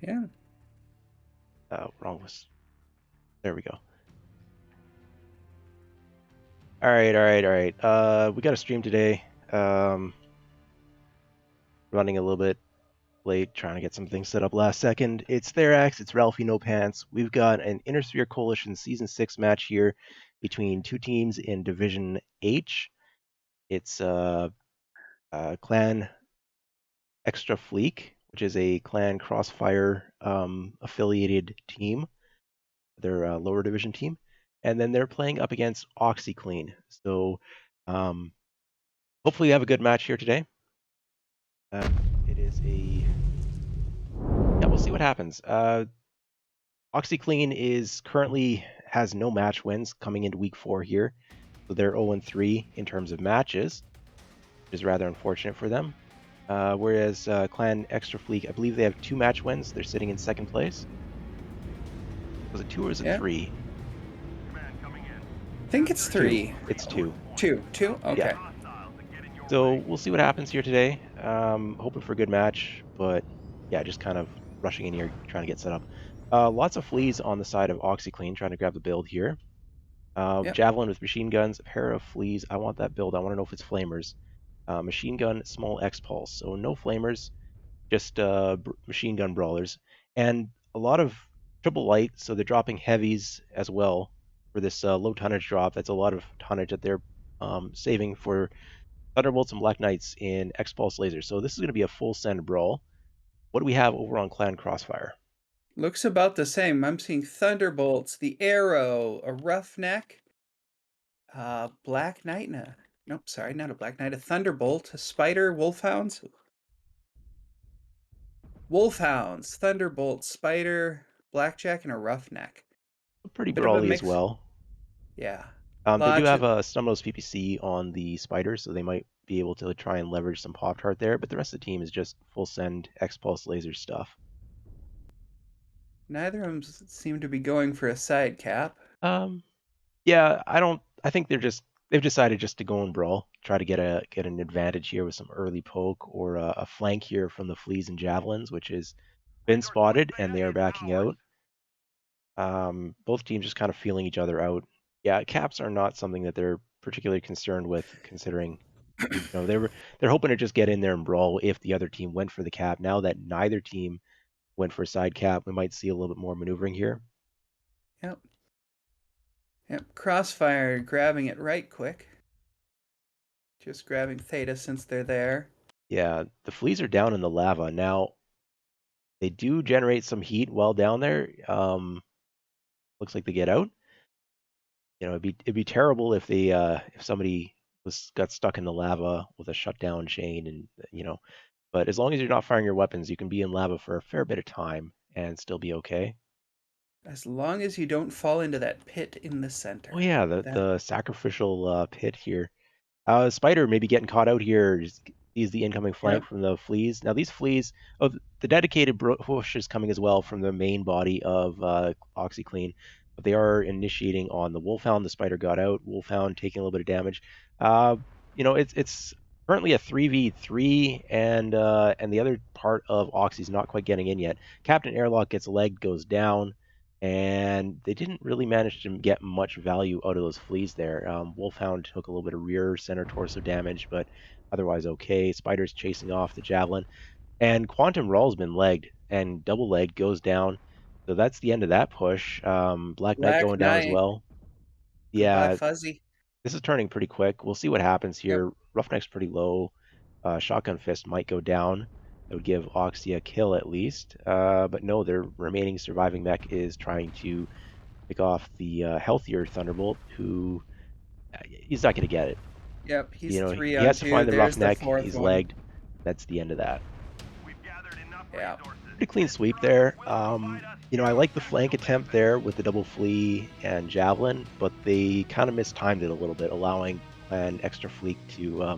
Yeah. Wrong was. There we go. All right, all right, all right. We got a stream today. Running a little bit late, trying to get some things set up last second. It's Therax, it's Ralphie No Pants. We've got an Intersphere Coalition Season 6 match here between two teams in Division H. It's Clan Xtra Fleek, which is a Clan Crossfire affiliated team. They're a lower division team. And then they're playing up against OXII. So um, hopefully you have a good match here today. It is a... Yeah, we'll see what happens. OXII is currently has no match wins coming into week 4 here. So they're 0-3 in terms of matches, which is rather unfortunate for them. Whereas Clan Xtra Fleek, I believe they have 2 match wins. They're sitting in second place. Was it 2 or is it Yeah. 3? I think it's 2. 3. It's 2. 2. 2? Yeah. Okay. So we'll see what happens here today. Hoping for a good match, but yeah, just kind of rushing in here, trying to get set up. Lots of fleas on the side of OxyClean, trying to grab the build here. Yep. Javelin with machine guns, a pair of fleas. I want that build. I want to know if it's flamers. Machine gun, small X pulse. So no flamers, just machine gun brawlers, and a lot of triple light. So they're dropping heavies as well for this low tonnage drop. That's a lot of tonnage that they're saving for Thunderbolts and Black Knights in X-Pulse Laser. So this is going to be a full send brawl. What do we have over on Clan Crossfire? Looks about the same. I'm seeing Thunderbolts, the Arrow, a Roughneck, Black Knight, nope, sorry, not a Black Knight, a Thunderbolt, a Spider, Wolfhounds, Thunderbolt, Spider, Blackjack, and a Roughneck. Pretty Bit of a brawly as mix. well. Yeah. They do Lots have of a Stumlos PPC on the Spider, so they might be able to try and leverage some Pop Tart there, but the rest of the team is just full send X-Pulse Laser stuff. neither of them seem to be going for a side cap. Um, yeah, I think they've decided just to go and brawl, try to get an advantage here with some early poke or a flank here from the Fleas and Javelins, which has been spotted, and they are backing out. Both teams just kind of feeling each other out. Yeah, caps are not something that they're particularly concerned with, considering they're hoping to just get in there and brawl if the other team went for the cap. Now that neither team went for a side cap, we might see a little bit more maneuvering here. Yep. Yep. Crossfire grabbing it right quick. Just grabbing Theta since they're there. Yeah, the fleas are down in the lava now. They do generate some heat while down there. Looks like they get out. It'd be terrible if they if somebody got stuck in the lava with a shutdown chain, and but as long as you're not firing your weapons, you can be in lava for a fair bit of time and still be okay. As long as you don't fall into that pit in the Oh center. yeah, That the sacrificial pit here. Spider maybe getting caught out here. Sees the incoming flank Yep. from the fleas. Now these fleas, oh, the dedicated push is coming as well from the main body of OxyClean, but they are initiating on the Wolfhound. The Spider got out. Wolfhound taking a little bit of damage. Uh, it's currently a 3v3, and the other part of Oxy's not quite getting in yet. Captain Airlock gets legged, goes down, and they didn't really manage to get much value out of those fleas there. Wolfhound took a little bit of rear center torso damage, but otherwise okay. Spider's chasing off the javelin, and Quantum Rawl's been legged, and double legged goes down. So that's the end of that push. Black Knight Black going down as Knight. well. Goodbye, Yeah, Fuzzy. this is turning pretty quick. We'll see what happens Yep. here. Roughneck's pretty low. Shotgun Fist might go down. That would give Oxy a kill at least. But no, their remaining surviving mech is trying to pick off the healthier Thunderbolt, who he's not going to get it. Yep. He's three He on has to two. find the There's the roughneck. fourth He's one. legged. That's the end of that. Yeah. Pretty clean sweep there. I like the flank attempt there with the double flea and javelin, but they kind of mistimed it a little bit, allowing an extra fleek to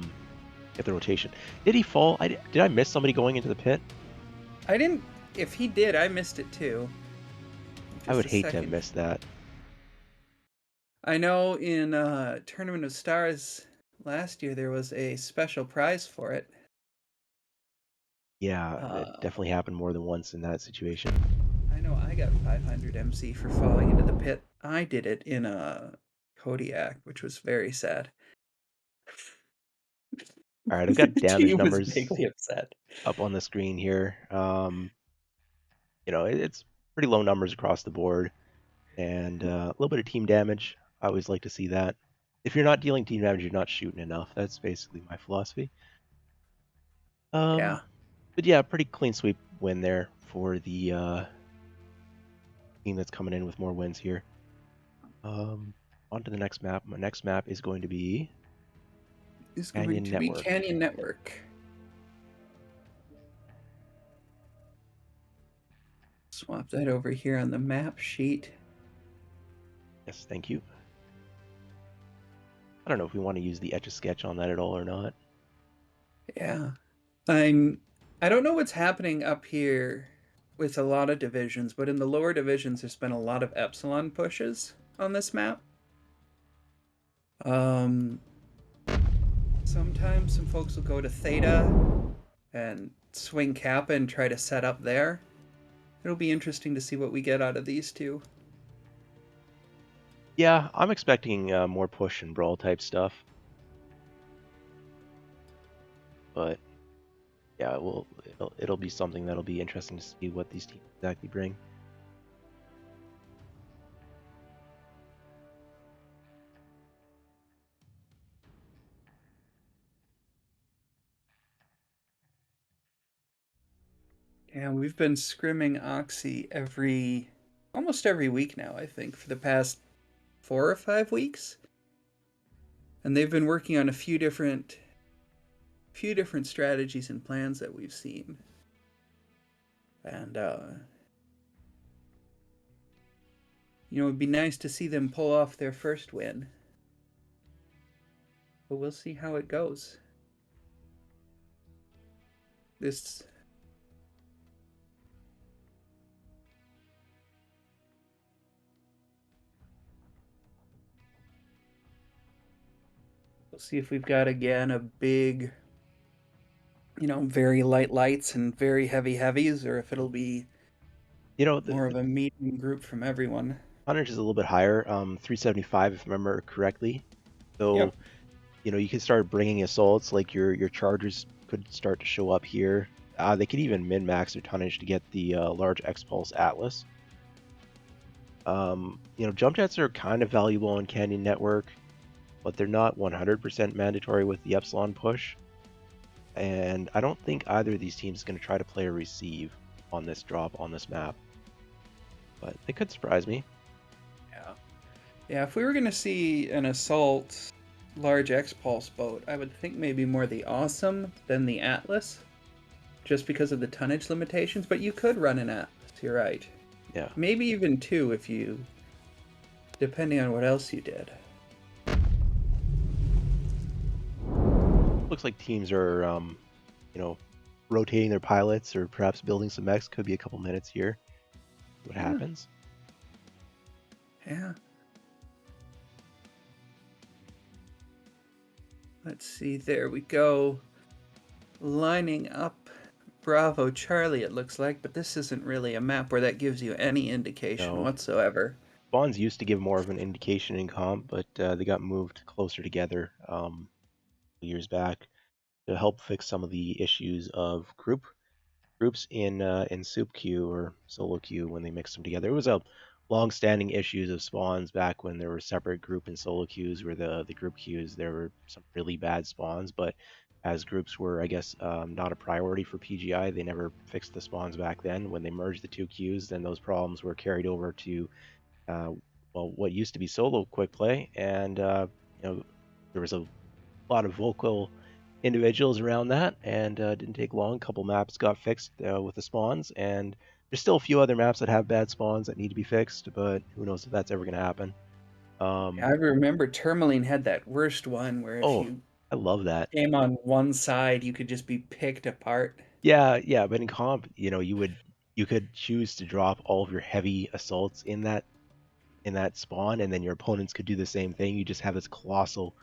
get the rotation. Did he fall? Did I miss somebody going into the pit? I didn't. If he did, I missed it too. I would Just a hate to have second. missed that. I know in Tournament of Stars last year there was a special prize for it. Yeah, it Uh, definitely happened more than once in that situation. I know I got 500 MC for falling into the pit. I did it in a Kodiak, which was very sad. All right, I've got The damage team was numbers vaguely upset. up on the screen here. It's pretty low numbers across the board, and a little bit of team damage. I always like to see that. If you're not dealing team damage, you're not shooting enough. That's basically my philosophy. Um, Yeah. but yeah, pretty clean sweep win there for the team that's coming in with more wins here. Um, on to the next map. My next map is going to be Is going Canyon to be Network. Canyon Network. Swap that over here on the map sheet. Yes, thank you. I don't know if we want to use the Etch-a-Sketch on that at all or not. Yeah. I'm I don't know what's happening up here with a lot of divisions, but in the lower divisions there's been a lot of epsilon pushes on this map. Um Sometimes some folks will go to theta and swing kappa and try to set up there. It'll be interesting to see what we get out of these two. Yeah, I'm expecting more push and brawl type stuff, but yeah, it'll be something that'll be interesting to see what these teams exactly bring. And we've been scrimming OXII almost every week now, I think, for the past 4 or 5 weeks. And they've been working on a few different strategies and plans that we've seen. And it'd be nice to see them pull off their first win. But we'll see how it goes. This We'll see if we've got again a big, very light lights and very heavy heavies, or if it'll be more The of a medium group from everyone. tonnage is a little bit higher, 375 if I remember correctly. So Yep. you can start bringing assaults like your chargers could start to show up here. They could even min max their tonnage to get the large X Pulse Atlas. Jump jets are kind of valuable in Canyon Network, but they're not 100% mandatory with the Epsilon push. And I don't think either of these teams is going to try to play a receive on this drop on this map, but they could surprise me. Yeah. Yeah, if we were going to see an assault large X Pulse boat, I would think maybe more the Awesome than the Atlas, just because of the tonnage limitations, but you could run an Atlas, you're right. Yeah. Maybe even two if you, depending on what else you did. Looks like teams are, you know, rotating their pilots or perhaps building some mechs. Could be a couple minutes here. What Yeah, happens? yeah. Let's see, there we go. Lining up Bravo Charlie, it looks like, but this isn't really a map where that gives you any indication No, whatsoever. spawns used to give more of an indication in comp, but they got moved closer together years back to help fix some of the issues of groups in soup queue or solo queue when they mixed them together. It was a long-standing issues of spawns back when there were separate group and solo queues. Where the group queues, there were some really bad spawns, but as groups were, I guess, not a priority for PGI, they never fixed the spawns back then. When they merged the two queues, then those problems were carried over to uh, what used to be solo quick play, and there was a lot of vocal individuals around that, and didn't take long. A couple maps got fixed with the spawns, and there's still a few other maps that have bad spawns that need to be fixed, but who knows if that's ever going to happen. I remember Tourmaline had that worst one where if Oh, you I love that. came on one side, you could just be picked apart. Yeah, yeah, but in comp, you could choose to drop all of your heavy assaults in that spawn, and then your opponents could do the same thing. You just have this colossal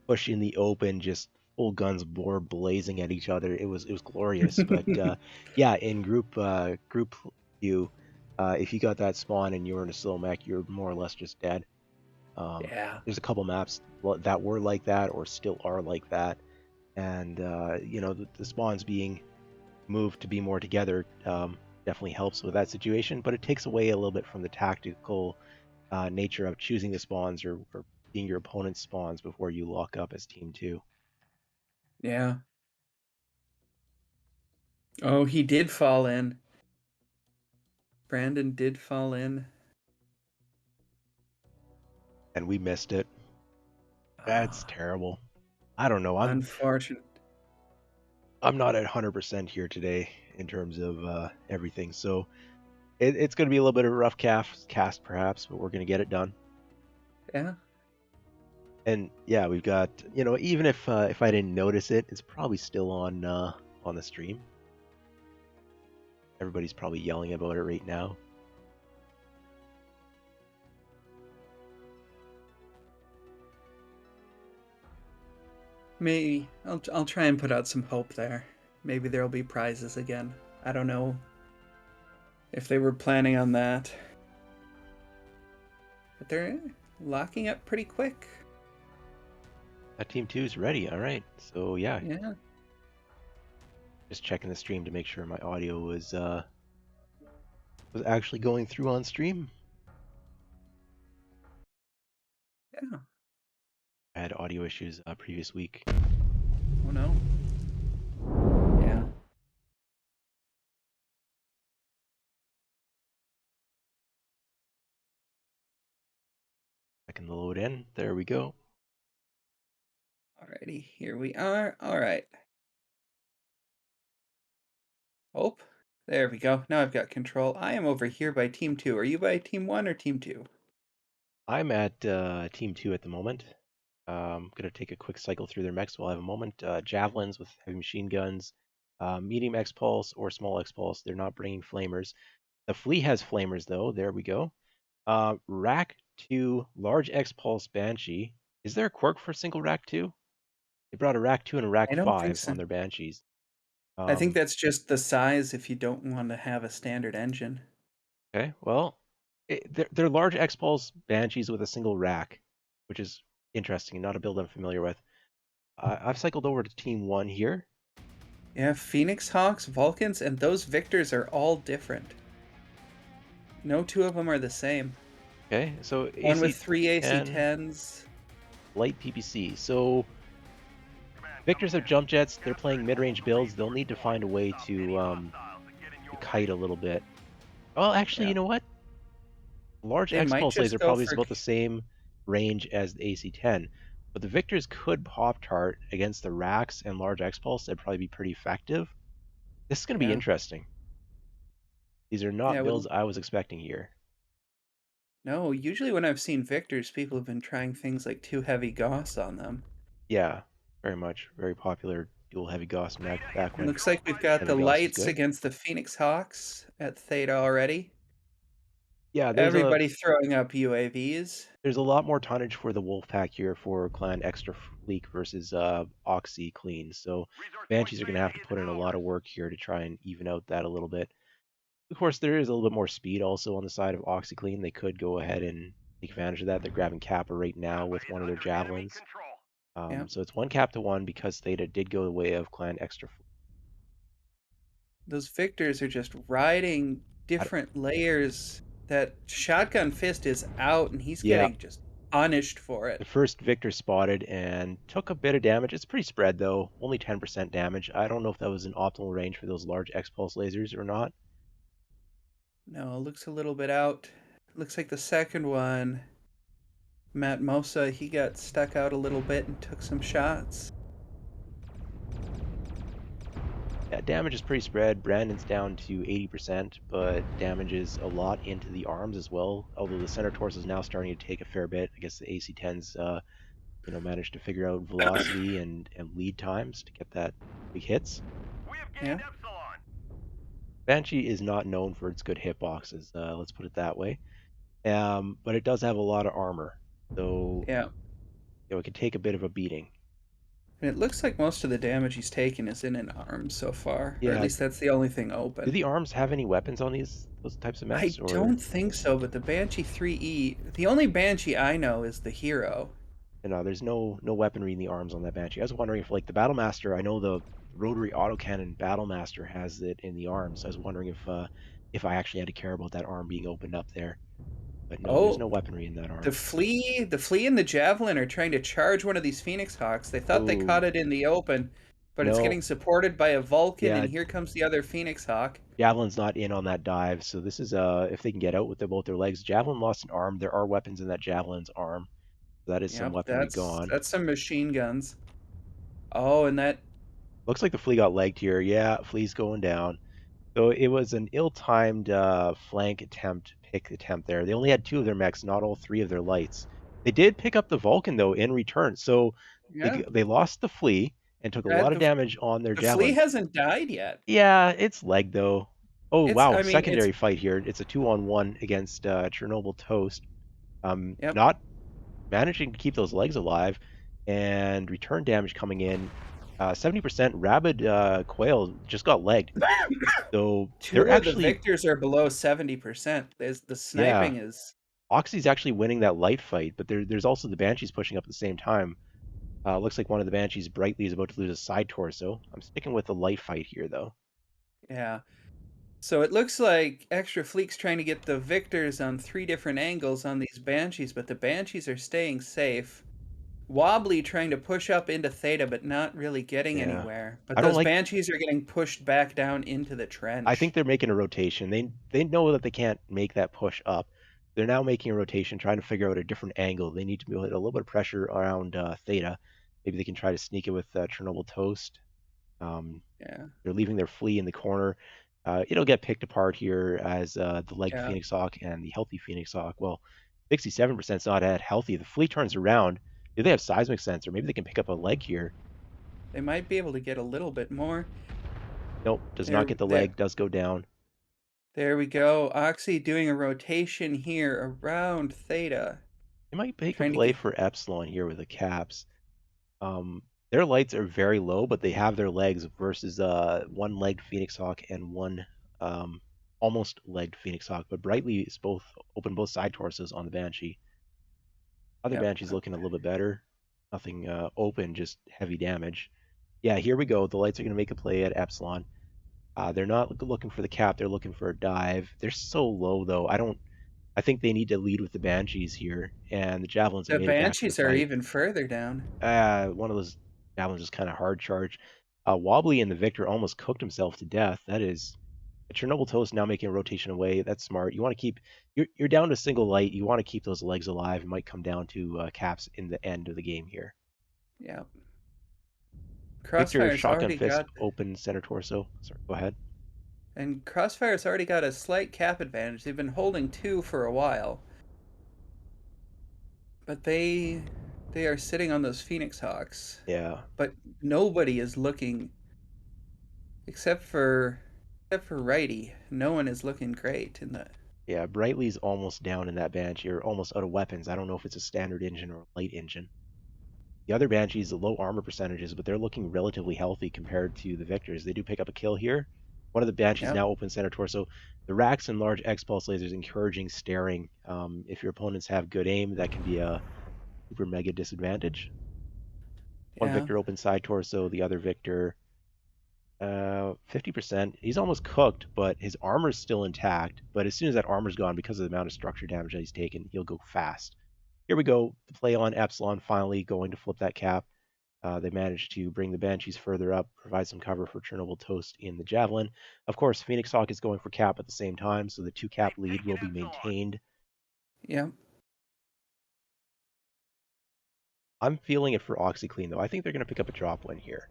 push in the open, just full guns bore blazing at each other. It was glorious. But yeah, in group view, if you got that spawn and you were in a slow mech, you're more or less just dead. Yeah. There's a couple maps that were like that or still are like that, and the spawns being moved to be more together definitely helps with that situation. But it takes away a little bit from the tactical nature of choosing the spawns or being your opponent's spawns before you lock up as team two. Yeah. Oh, he did fall in. Brandon did fall in. And we missed it. That's Ah, terrible. I don't know. unfortunate. I'm not at 100% here today in terms of everything. So it's going to be a little bit of a rough cast perhaps, but we're going to get it done. Yeah. And yeah, we've got even if I didn't notice it, it's probably still on the stream. Everybody's probably yelling about it right now. Maybe I'll try and put out some hope there. Maybe there'll be prizes again. I don't know if they were planning on that. But they're locking up pretty quick. Team two is ready. All right. So yeah, Yeah. just checking the stream to make sure my audio was actually going through on stream. Yeah. I had audio issues previous week. Oh no. Yeah. I can load in. There we go. Alrighty, here we are. Alright. Oh, there we go. Now I've got control. I am over here by Team 2. Are you by Team 1 or Team 2? I'm at Team 2 at the moment. I'm going to take a quick cycle through their mechs while I have a moment. Javelins with heavy machine guns, medium X-Pulse or small X-Pulse. They're not bringing flamers. The Flea has flamers, though. There we go. Rack 2, large X-Pulse Banshee. Is there a quirk for single Rack 2? They brought a Rack 2 and a Rack I don't think 5 so. on their Banshees. I think Um, that's just the size if you don't want to have a standard engine. okay, well, they're large X-Pulse Banshees with a single rack, which is interesting, not a build I'm familiar with. I've cycled over to Team 1 here. Yeah, Phoenix Hawks, Vulcans, and those Victors are all different. No two of them are the same. Okay, so One with AC-10, 3 AC-10s. light PPC. So Victors have jump jets. They're playing mid-range builds. They'll need to find a way to kite a little bit. Well, actually, Yeah. you know what? Large They might X-Pulse just laser go probably is for... about the same range as the AC-10. But the Victors could Pop-Tart against the Racks and large X-Pulse. That'd probably be pretty effective. This is going to be Yeah. interesting. These are Yeah, not builds I was expecting here. No, usually when I've seen Victors, people have been trying things like 2 heavy Goss on them. Yeah, very much. Very popular dual heavy Gauss mech back when Looks like we've got heavy the Gauss was lights good. against the Phoenix Hawks at Theta already. Yeah, Everybody throwing up UAVs. there's a lot more tonnage for the wolf pack here for Clan Extra Fleek versus OXII Clean. So Banshees are going to have to put in a lot of work here to try and even out that a little bit. Of course, there is a little bit more speed also on the side of OXII Clean. They could go ahead and take advantage of that. They're grabbing Kappa right now with one of their javelins. Yeah. So it's one cap to one because Theta did go the way of Clan Extra Fleek. Those Victors are just riding different layers. That Shotgun Fist is out and he's Yeah, getting just punished for the it. first Victor spotted and took a bit of damage. It's pretty spread though, only 10% damage. I don't know if that was an optimal range for those large X-Pulse lasers or not. No, it looks a little bit out. Looks like the second one, Matt Mosa, he got stuck out a little bit and took some shots. Yeah, damage is pretty spread. Brandon's down to 80%, but damage is a lot into the arms as well. Although the center torso is now starting to take a fair bit. I guess the AC-10s, managed to figure out velocity and lead times to get that big hits. Yeah. Banshee is not known for its good hitboxes. Let's put it that way. But it does have a lot of armor, so Yeah. it can take a bit of a beating. And it looks like most of the damage he's taken is in an arm so far, or at Yeah. least that's the only thing Do open. the arms have any weapons on those types of I mechs, or don't think so, but the Banshee 3E, the only Banshee I know is the hero. there's no weaponry in the arms on that Banshee. I was wondering if like the Battlemaster, I know the rotary autocannon Battlemaster has it in the arms. I was wondering if I actually had to care about that arm being opened up there. But no, there's Oh, no weaponry in that the arm. flea and the javelin are trying to charge one of these Phoenix Hawks. They thought they caught Ooh, it in the open, but it's no. getting supported by a Vulcan, Yeah, and here comes the other Phoenix Hawk. Javelin's not in on that dive, so this is if they can get out with both their legs. Javelin lost an arm. There are weapons in that Javelin's arm. So that is some Yep, weaponry gone. that's some machine guns. Oh, and that Looks like the flea got legged here. Yeah, flea's going down. So it was an ill-timed flank attempt, pick attempt there. They only had two of their mechs, not all three of their lights. They did pick up the Vulcan though in return, so yeah, they lost the flea and took a lot of the damage on their the flea javelin. hasn't died yet. Yeah, it's leg though. Oh It's wow, I mean it's secondary fight here. It's a 2-on-1 against Chernobyl Toast. yep. Not managing to keep those legs alive, and return damage coming in. 70% rabid quail just got legged. So they're Two of the actually, victors are below 70%. There's the yeah, sniping is OXII's actually winning that light fight, but there's also the Banshees pushing up at the same time. Looks like one of the Banshees brightly is about to lose a side torso. I'm sticking with the light fight here though. yeah. So it looks like Extra Fleek's trying to get the victors on three different angles on these Banshees, but the Banshees are staying safe. Wobbly trying to push up into Theta, but not really getting Yeah, anywhere. But I don't those like. Banshees are getting pushed back down into the I think trench. they're making a rotation. They know that they can't make that push up. They're now making a rotation, trying to figure out a different angle. They need to put a little bit of pressure around Theta. Maybe they can try to sneak it with Chernobyl Toast. Um, Yeah, they're leaving their flea in the corner. It'll get picked apart here as the legged yeah. Phoenix Hawk and the healthy Phoenix Hawk. Well, 67% is not at healthy. The flea turns around. Do they have seismic sensor? Maybe they can pick up a leg here. They might be able to get a little bit more. Nope, does not There, get the there, leg. Does go down. there we go. OXII doing a rotation here around Theta, They might make a trying to play get. for Epsilon here with the caps. Their lights are very low, but they have their legs versus one-legged Phoenix Hawk and one almost legged Phoenix Hawk. But Brightly is both open both side torsos on the Banshee. Other Yep. Banshee's looking a little bit better. Nothing open, just heavy damage. Yeah, here we go. The lights are going to make a play at Epsilon. They're not looking for the cap. They're looking for a dive. They're so low though. I don't. I think they need to lead with the Banshees here, and the Javelins have The made it back to the Banshees are fight. even further down. One of those javelins just kind of hard charge. Wobbly and the Victor almost cooked himself to death. That is Chernobyl Toast now making a rotation away. That's smart. You want to keep you're down to single light. You want to keep those legs alive. It might come down to caps in the end of the game here. Yep. Victor Crossfire's shotgun already fist got open center torso. Sorry, go ahead. And Crossfire's already got a slight cap advantage. They've been holding two for a while, but they are sitting on those Phoenix Hawks. Yeah, But nobody is looking except for Righty. No one is looking great in the yeah. Brightly's almost down in that Banshee, or almost out of weapons. I don't know if it's a standard engine or a light engine. The other Banshees, low armor percentages, but they're looking relatively healthy compared to the Victors. They do pick up a kill here. One of the Banshees Yep. now open center torso. The racks and large X pulse lasers encouraging staring. If your opponents have good aim, that can be a super mega disadvantage. One Yeah. Victor open side torso, the other Victor 50%. He's almost cooked, but his armor's still intact. But as soon as that armor's gone, because of the amount of structure damage that he's taken, he'll go fast. Here we go. The play on Epsilon finally going to flip that cap. They managed to bring the Banshees further up, provide some cover for Chernobyl Toast in the Javelin. Of course, Phoenix Hawk is going for cap at the same time, so the two cap lead will be maintained. Yep. I'm feeling it for OXII, though. I think they're going to pick up a drop win here.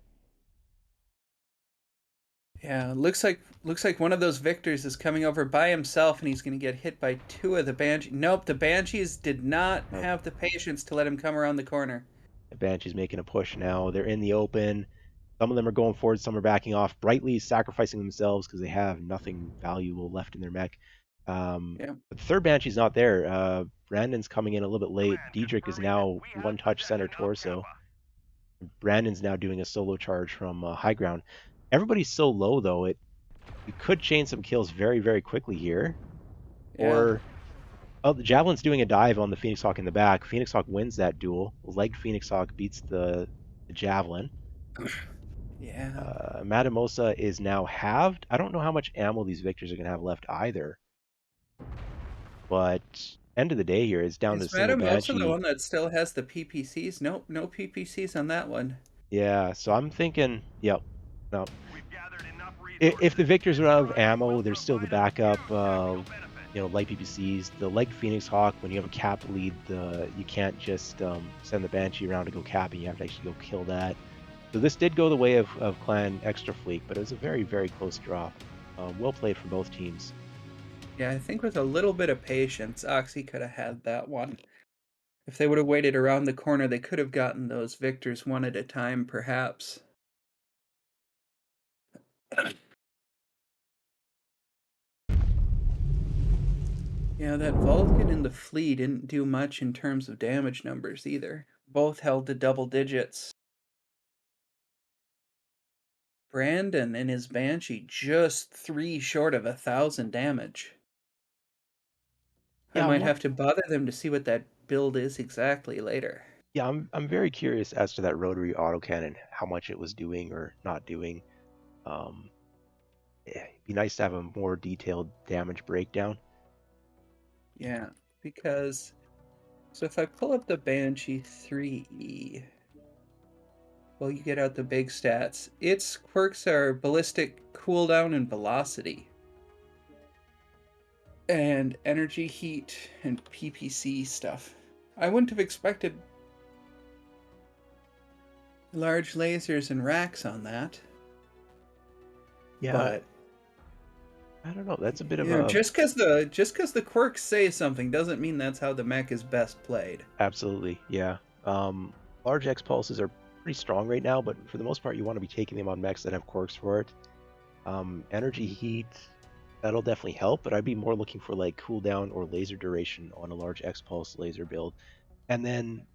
Yeah. Looks like one of those victors is coming over by himself and he's gonna get hit by two of the Banshees. Nope, the Banshees did not Oh, have the patience to let him come around the corner. the Banshees making a push now. They're in the open. Some of them are going forward, some are backing off. Brightly sacrificing themselves because they have nothing valuable left in their mech. Yeah. But the third Banshee's not there. Brandon's coming in a little bit late. Command Diedrich is confirming that now we have one touch center possession of torso. Kappa. Brandon's now doing a solo charge from high ground. Everybody's so low though, you could chain some kills very, very quickly here. Yeah. Or oh, the Javelin's doing a dive on the Phoenix Hawk in the back. Phoenix Hawk wins that duel. Legged Phoenix Hawk beats the Javelin. Yeah. Matamosa is now halved. I don't know how much ammo these Victors are going to have left either. But end of the day here is down to a Is single Madam also the Banshee. one that still has the PPCs? Nope, no PPCs on that one. Yeah, so I'm thinking, yep. No. If the Victors are out of ammo, there's still the backup, light PPCs. The Leg Phoenix Hawk, when you have a cap lead, you can't just send the Banshee around to go capping. You have to actually go kill that. So this did go the way of Clan Xtra Fleek, but it was a very, very close drop. Well played from both teams. Yeah, I think with a little bit of patience, OXII could have had that one. If they would have waited around the corner, they could have gotten those victors one at a time, perhaps. Yeah, that Vulcan and the Flea didn't do much in terms of damage numbers either. Both held to double digits. Brandon and his Banshee just 3 short of 1,000 damage. I Yeah, might have to bother them to see what that build is exactly later. I'm very curious as to that rotary autocannon, how much it was doing or not doing. Um, It'd be nice to have a more detailed damage breakdown. Yeah, because so if I pull up the Banshee 3E, well, you get out the big stats. Its quirks are ballistic cooldown and velocity, and energy, heat, and PPC stuff. I wouldn't have expected large lasers and racks on that, Yeah, but I don't know. That's a bit of you know, a just because the quirks say something doesn't mean that's how the mech is best played. absolutely, yeah. Large X pulses are pretty strong right now, but for the most part, you want to be taking them on mechs that have quirks for it. Energy heat, that'll definitely help, but I'd be more looking for like cooldown or laser duration on a large X pulse laser build. And then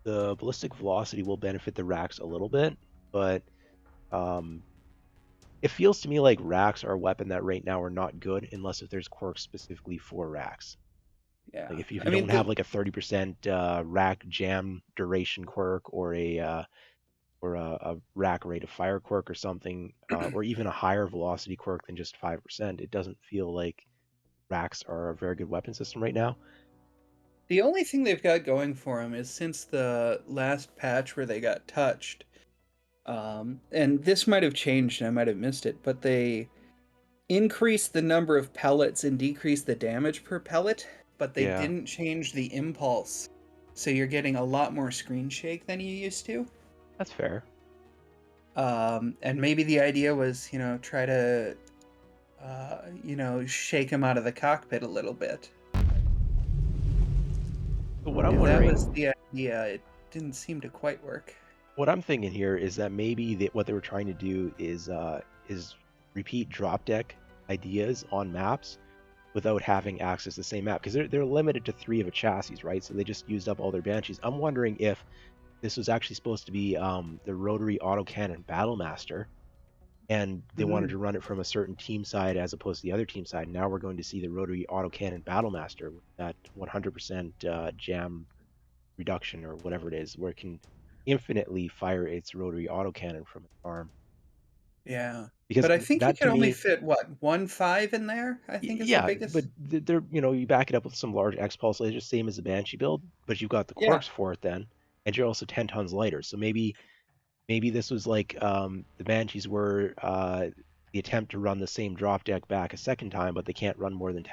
the ballistic velocity will benefit the racks a little bit, but um, it feels to me like racks are a weapon that right now are not good unless if there's quirks specifically for racks. Like Yeah, if I you mean don't have like a 30% rack jam duration quirk or a rack rate of fire quirk or something, or even a higher velocity quirk than just 5%, it doesn't feel like racks are a very good weapon system right now. the only thing they've got going for them is since the last patch where they got touched, and this might have changed and I might have missed it, but they increased the number of pellets and decreased the damage per pellet, but they Yeah, didn't change the impulse. So you're getting a lot more screen shake than you used to. that's fair. And maybe the idea was, try to, shake him out of the cockpit a little bit. But what I'm If that wondering, was the idea, it didn't seem to quite work. what I'm thinking here is that maybe what they were trying to do is repeat drop deck ideas on maps without having access to the same map because they're limited to 3 of a chassis, right? So they just used up all their banshees. I'm wondering if this was actually supposed to be the rotary autocannon battlemaster and they wanted Mm, to run it from a certain team side as opposed to the other team side. Now we're going to see the rotary autocannon battlemaster with that 100% jam reduction or whatever it is, where it can infinitely fire its rotary autocannon from its arm. yeah. Because But I think you that can to only me, fit, what, 1.5 in there? I think is the yeah, but biggest. they're you back it up with some large X pulse lasers, same as the Banshee build, but you've got the Yeah, quirks for it then, and you're also 10 tons lighter. So maybe this was like the Banshees were the attempt to run the same drop deck back a second time, but they can't run more than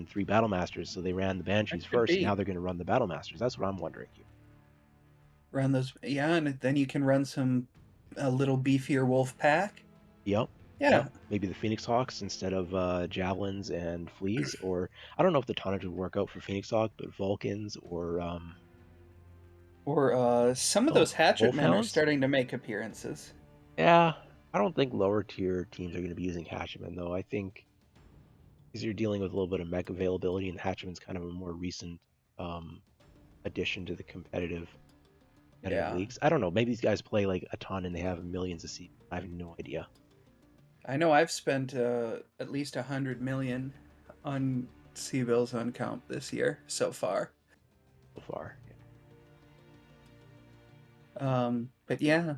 3 battle masters, so they ran the that Banshees could first. And be. now they're going to run the battle masters. That's what I'm wondering here. Run those, yeah, and then you can run some a little beefier wolf pack. Yep, yep. Yeah, Maybe the Phoenix Hawks instead of javelins and fleas, or I don't know if the tonnage would work out for Phoenix Hawk, but Vulcans or or some of oh, those hatchet men are Wolfhounds. starting to make appearances. Yeah, I don't think lower tier teams are going to be using Hatchman though. I think because you're dealing with a little bit of mech availability, and Hatchman's kind of a more recent um, addition to the competitive. competitive Yeah. leagues. I don't know. Maybe these guys play like a ton and they have millions of seats. I have no idea I know I've spent at least 100 million on C-bills on comp this year so far. so far. Yeah. But yeah,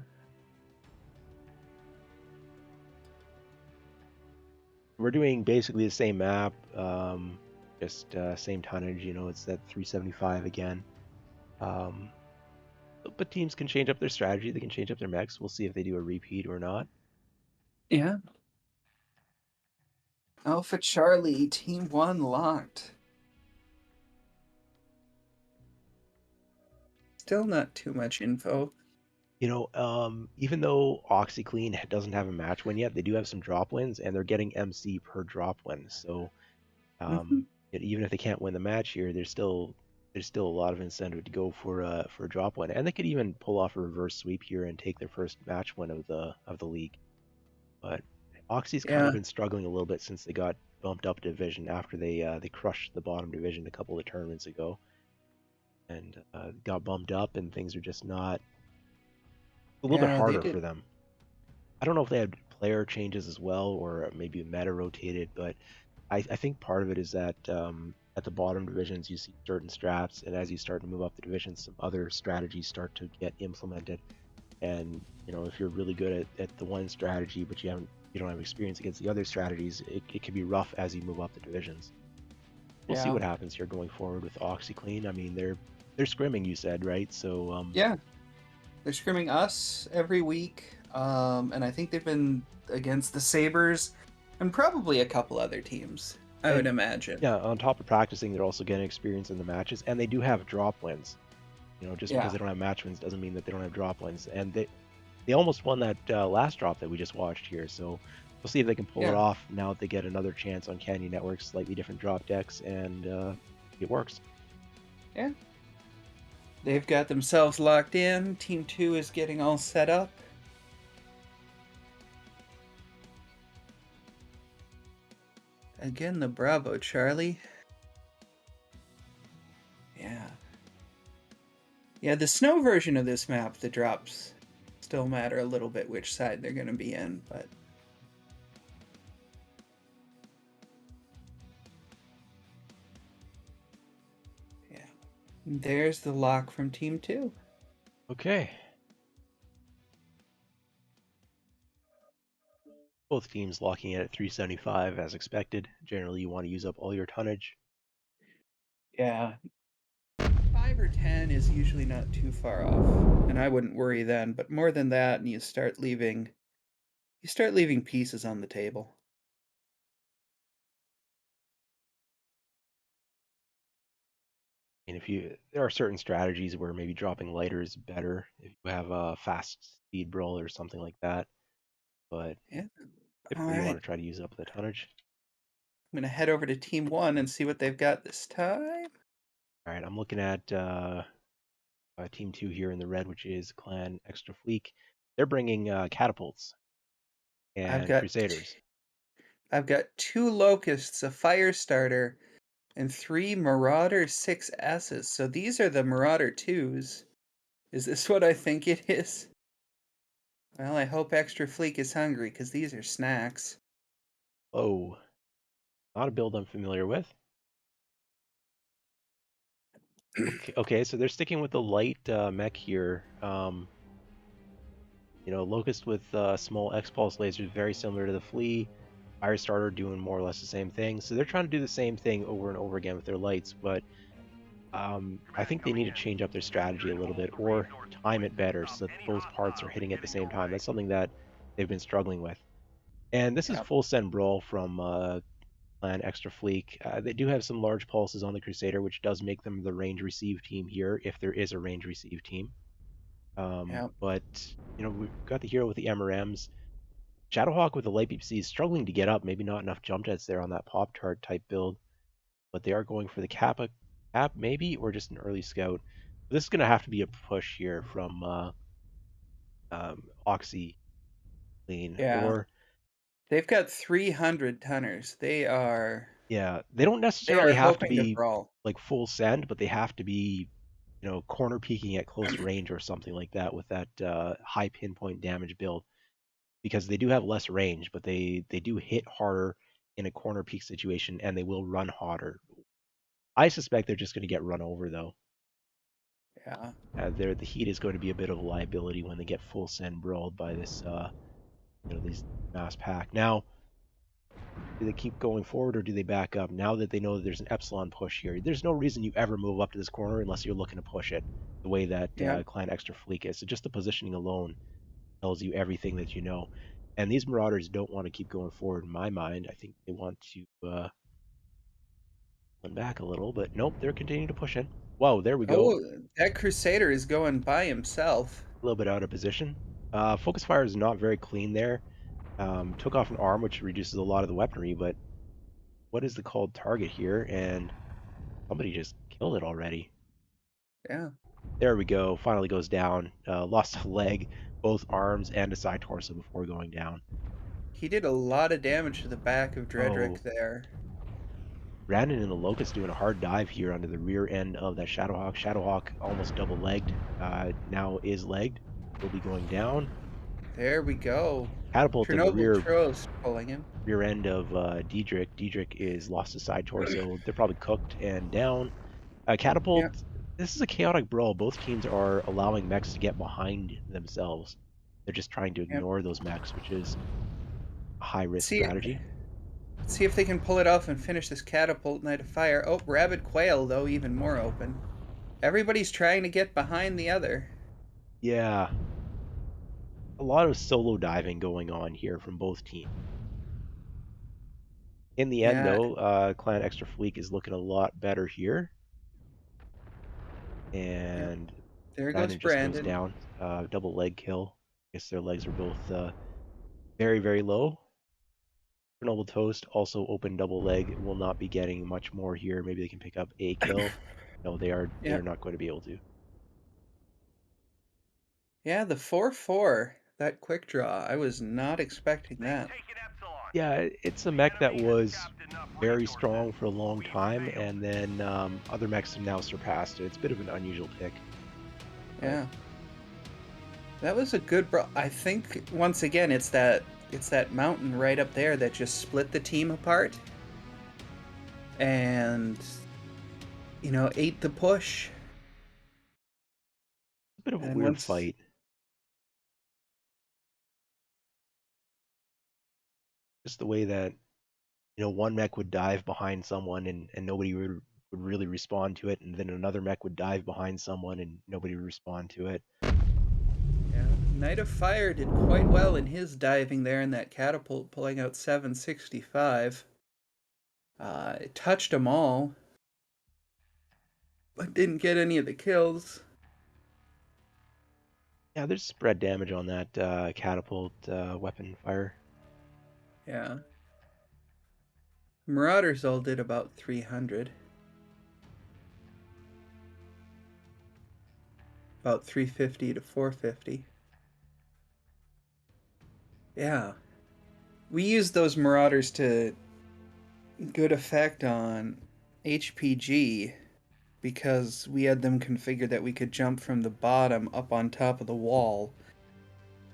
We're doing basically the same map, just same tonnage. It's that 375 again. Um, but teams can change up their strategy. They can change up their mechs. We'll see if they do a repeat or not. yeah. Alpha Charlie, Team 1 locked. Still not too much info. Even though OXII doesn't have a match win yet, they do have some drop wins, and they're getting MC per drop win. So Mhm. even if they can't win the match here, there's still a lot of incentive to go for a drop win, and they could even pull off a reverse sweep here and take their first match win of the league. But Oxy's kind of Yeah, been struggling a little bit since they got bumped up division after they crushed the bottom division a couple of tournaments ago, and got bumped up, and things are just not a little bit yeah, they harder did. for them. I don't know if they had player changes as well, or maybe meta rotated, but I think part of it is that at the bottom divisions you see certain strats, and as you start to move up the divisions, some other strategies start to get implemented. And if you're really good at the one strategy, but you don't have experience against the other strategies, it can be rough as you move up the divisions. We'll see Yeah, what happens here going forward with OxyClean. I mean, they're scrimming, you said, right? So yeah. They're scrimming us every week, and I think they've been against the Sabres and probably a couple other teams, I would and imagine. yeah, on top of practicing, they're also getting experience in the matches, and they do have drop wins. Just because Yeah, they don't have match wins doesn't mean that they don't have drop wins. And they almost won that last drop that we just watched here. So we'll see if they can pull it yeah, off now that they get another chance on Canyon Network's slightly different drop decks, and it works. yeah. They've got themselves locked in. Team 2 is getting all set up. Again, the Bravo, Charlie. Yeah. Yeah, the snow version of this map, the drops still matter a little bit which side they're going to be in, but yeah. There's the lock from Team 2. Okay. Both teams locking in at 375 as expected. Generally, you want to use up all your tonnage. Yeah. 5 or 10 is usually not too far off, and I wouldn't worry then, but more than that and you start leaving pieces on the table. And there are certain strategies where maybe dropping lighter is better if you have a fast speed brawl or something like that. But Yeah. All typically, you want right. to try to use up the tonnage. I'm going to head over to Team 1 and see what they've got this time. All right, I'm looking at Team 2 here in the red, which is Clan Extra Fleek. They're bringing catapults I've and got crusaders. I've got 2 locusts, a fire starter, and 3 marauder 6S's. So these are the marauder 2s. Is this what I think it is? Well, I hope Extra Fleek is hungry because these are snacks. Oh, not a build I'm familiar with. Okay, so they're sticking with the light mech here. Locust with small X-Pulse lasers, very similar to the Flea. Firestarter doing more or less the same thing. So they're trying to do the same thing over and over again with their lights, but I think they need to change up their strategy a little bit or time it better so that both parts are hitting at the same time. That's something that they've been struggling with. And this is Yep. full send brawl from Clan Extra Fleek. They do have some large pulses on the Crusader, which does make them the range receive team here, if there is a range receive team. Yep. But we've got the hero with the MRMs. Shadowhawk with the light BPC is struggling to get up. Maybe not enough jump jets there on that Pop Tart type build, but they are going for the cap maybe, or just an early scout. This is going to have to be a push here from Oxy Clean, Yeah. or They've got 300 tonners. yeah, they don't They necessarily are have to hoping to be brawl. like full send, but they have to be. corner peeking at close range or something like that with that high pinpoint damage build, because they do have less range, but they do hit harder in a corner peek situation, and they will run hotter. I suspect they're just going to get run over though. Yeah. The heat is going to be a bit of a liability when they get full send brawled by this these mass pack. Now, do they keep going forward or do they back up? Now that they know that there's an epsilon push here, there's no reason you ever move up to this corner unless you're looking to push it the way that Yep. Clan Xtra Fleek is. So just the positioning alone tells you everything that you know. And these Marauders don't want to keep going forward in my mind. I think they want to run back a little, but nope, they're continuing to push in. Whoa, there we go. Oh, that Crusader is going by himself. A little bit out of position. Focus fire is not very clean there. Took off an arm, which reduces a lot of the weaponry, but what is the called target here? And somebody just killed it already. Yeah. There we go. Finally goes down. Lost a leg, both arms, and a side torso before going down. He did a lot of damage to the back of Oh, Dredrick there. Brandon and the Locust doing a hard dive here onto the rear end of that Shadowhawk. Shadowhawk almost double legged. Now is legged. Will be going down. There we go. Catapult to the Chernobyl Trost pulling him. rear end of Diedrich. Diedrich is lost his side torso. They're probably cooked and down. Catapult. Yep. This is a chaotic brawl. Both teams are allowing mechs to get behind themselves. They're just trying to Yep. ignore those mechs, which is a high risk See, strategy. see if they can pull it off and finish this catapult night of fire. Oh, Rabid Quail, though, even more open. Everybody's trying to get behind the other. Yeah, a lot of solo diving going on here from both teams. In the end, Yeah, though, Clan Xtra Fleek is looking a lot better here, yep. and There goes Brandon just goes Brandon. down. Double leg kill. I guess their legs are both very, very low. Chernobyl Toast also open double leg. Will not be getting much more here. Maybe they can pick up a kill. No, they are Yep. not going to be able to. Yeah, the 4-4, that quick draw. I was not expecting that. Yeah, it's a mech that was very strong for a long time, and then other mechs have now surpassed it. It's a bit of an unusual pick, but Yeah. That was a good bro. I think once again it's that mountain right up there that just split the team apart and ate the push. a bit of a And weird once fight. Just the way that one mech would dive behind someone and nobody would really respond to it, and then another mech would dive behind someone and nobody would respond to it. yeah, Knight of Fire did quite well in his diving there in that catapult, pulling out 765. It touched them all, but didn't get any of the kills. Yeah, there's spread damage on that catapult weapon fire. Yeah. Marauders all did about 300. About 350 to 450. Yeah. We used those Marauders to good effect on HPG because we had them configured that we could jump from the bottom up on top of the wall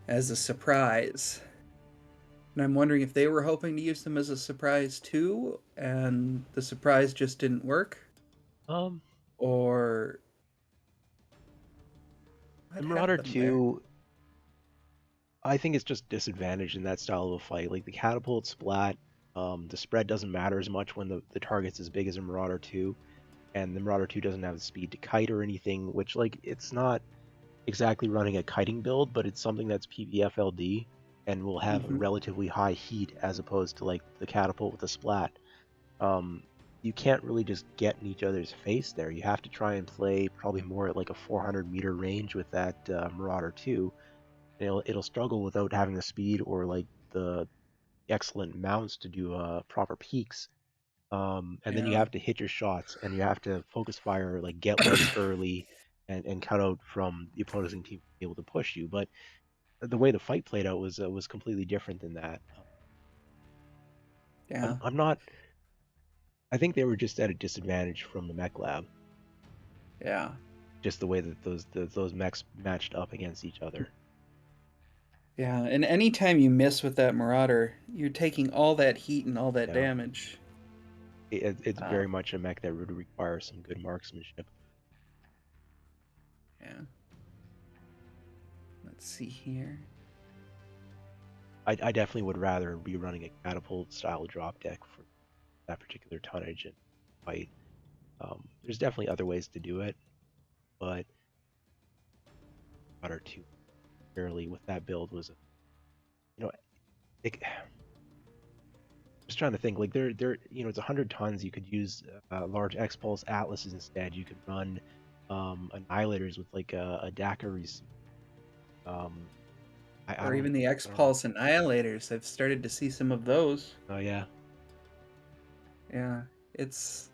as a surprise. And I'm wondering if they were hoping to use them as a surprise too, and the surprise just didn't work, Um, or the what Marauder happened there. 2, I think it's just disadvantaged in that style of a fight. Like the catapult splat, the spread doesn't matter as much when the target's as big as a Marauder 2, and the Marauder 2 doesn't have the speed to kite or anything, which like it's not exactly running a kiting build, but it's something that's PvFLD and will have a Mm-hmm. relatively high heat as opposed to like the catapult with the splat. Um, you can't really just get in each other's face there. You have to try and play probably more at like a 400-meter range with that Marauder 2. It'll struggle without having the speed or like the excellent mounts to do proper peaks. And then you Yeah. have to hit your shots and you have to focus fire, like get legs early and cut out from the opposing team to be able to push you. But the way the fight played out was completely different than that. Yeah. I'm not. I think they were just at a disadvantage from the mech lab. Yeah. just the way that those mechs matched up against each other. Yeah, and anytime you miss with that Marauder, you're taking all that heat and all that Yeah, damage. it's Uh, very much a mech that would require some good marksmanship. yeah. Let's see here. I definitely would rather be running a catapult style drop deck for that particular tonnage and fight. There's definitely other ways to do it, but Marauder 2 fairly with that build was, you know, it, just trying to think like it's 100 tons. You could use large X Pulse Atlases instead. You could run annihilators with like a DACA receiver. Um, I Or don't even the I don't know. X-Pulse Annihilators. I've started to see some of those. Oh yeah. Yeah, it's...